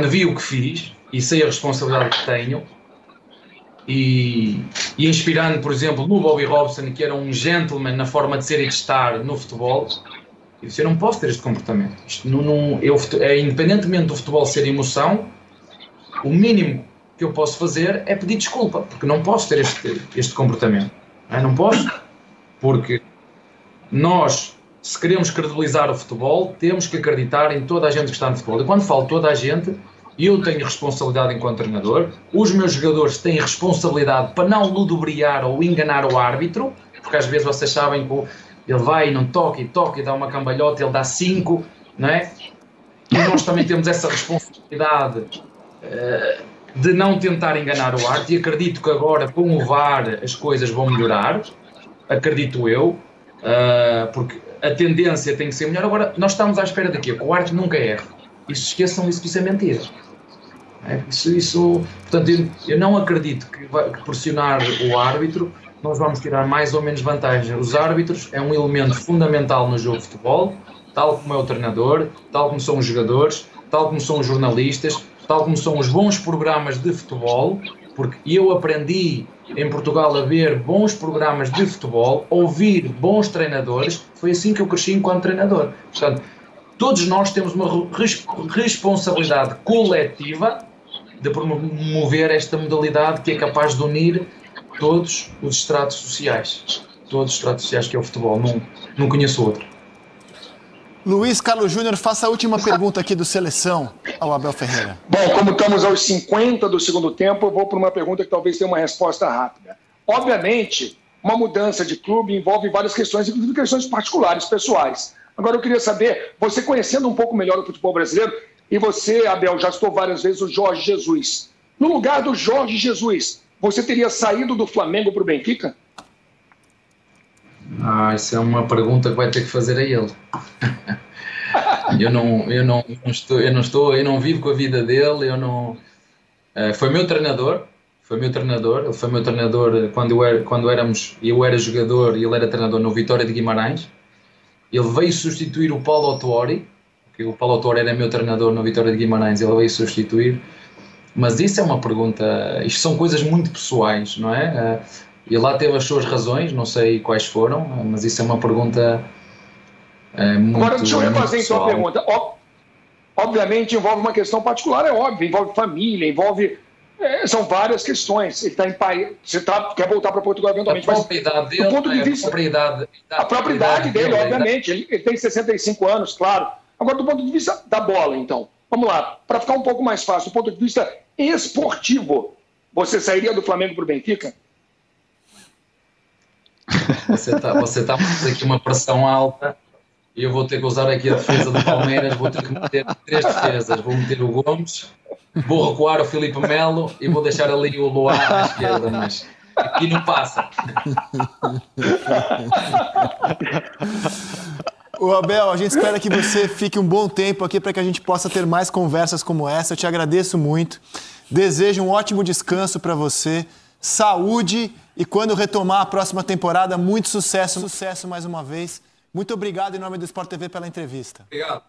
vi o que fiz e sei a responsabilidade que tenho, e inspirando, por exemplo, no Bobby Robson, que era um gentleman na forma de ser e de estar no futebol, eu disse, eu não posso ter este comportamento. Independentemente do futebol ser emoção, o mínimo que eu posso fazer é pedir desculpa, porque não posso ter este comportamento. Não posso, porque nós, se queremos credibilizar o futebol, temos que acreditar em toda a gente que está no futebol. E quando falo toda a gente, eu tenho responsabilidade enquanto treinador, os meus jogadores têm responsabilidade para não ludibriar ou enganar o árbitro, porque às vezes vocês sabem que ele vai e não toca e dá uma cambalhota, ele dá 5, não é? E nós também temos essa responsabilidade de não tentar enganar o árbitro, e acredito que agora com o VAR as coisas vão melhorar, acredito eu, porque a tendência tem que ser melhor. Agora, nós estamos à espera daqui, que o árbitro nunca erra. Isso, esqueçam isso, que isso é mentira. Portanto, eu não acredito que pressionar o árbitro nós vamos tirar mais ou menos vantagem. Os árbitros é um elemento fundamental no jogo de futebol, tal como é o treinador, tal como são os jogadores, tal como são os jornalistas, tal como são os bons programas de futebol, porque eu aprendi em Portugal a ver bons programas de futebol, ouvir bons treinadores, foi assim que eu cresci enquanto treinador. Portanto, todos nós temos uma responsabilidade coletiva de promover esta modalidade que é capaz de unir todos os estratos sociais. Todos os estratos sociais que é o futebol. Não conheço outro. Luiz Carlos Júnior, faça a última pergunta aqui do Seleção ao Abel Ferreira. Bom, como estamos aos 50 do segundo tempo, eu vou para uma pergunta que talvez tenha uma resposta rápida. Obviamente, uma mudança de clube envolve várias questões, inclusive questões particulares, pessoais. Agora eu queria saber, você conhecendo um pouco melhor o futebol brasileiro, e você, Abel, já citou várias vezes o Jorge Jesus. No lugar do Jorge Jesus, você teria saído do Flamengo para o Benfica? Isso é uma pergunta que vai ter que fazer a ele. Eu não vivo com a vida dele, foi meu treinador, ele foi meu treinador quando eu era jogador e ele era treinador no Vitória de Guimarães. Ele veio substituir o Paulo Autuori, que o Paulo Autuori era meu treinador no Vitória de Guimarães, ele veio substituir. Mas isso é uma pergunta, isto são coisas muito pessoais, não é? E lá teve as suas razões, não sei quais foram, mas isso é uma pergunta muito. Agora deixa eu refazer então a pergunta. Obviamente envolve uma questão particular, é óbvio, envolve família, envolve. São várias questões. Ele está em país. Quer voltar para Portugal eventualmente. A propriedade dele, do ponto de vista, a propriedade dele, obviamente. Ele tem 65 anos, claro. Agora, do ponto de vista da bola, então. Vamos lá, para ficar um pouco mais fácil, do ponto de vista esportivo, você sairia do Flamengo para o Benfica? Você está a fazer aqui uma pressão alta e eu vou ter que usar aqui a defesa do Palmeiras, vou ter que meter 3 defesas, vou meter o Gomes, vou recuar o Filipe Melo e vou deixar ali o Luar à esquerda, mas aqui não passa. O Abel, a gente espera que você fique um bom tempo aqui para que a gente possa ter mais conversas como essa. Eu te agradeço muito. Desejo um ótimo descanso para você, saúde e quando retomar a próxima temporada, muito sucesso. Sucesso mais uma vez. Muito obrigado em nome do Sport TV pela entrevista. Obrigado.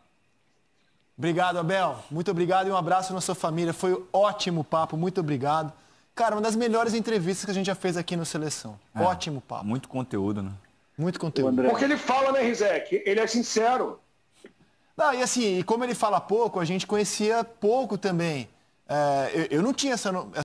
Obrigado, Abel. Muito obrigado e um abraço na sua família. Foi um ótimo papo. Muito obrigado. Cara, uma das melhores entrevistas que a gente já fez aqui no Seleção. Ótimo papo. Muito conteúdo, né? Muito conteúdo. Porque ele fala, né, Rizek? Ele é sincero. Não, e assim, como ele fala pouco, a gente conhecia pouco também. Eu não tinha essa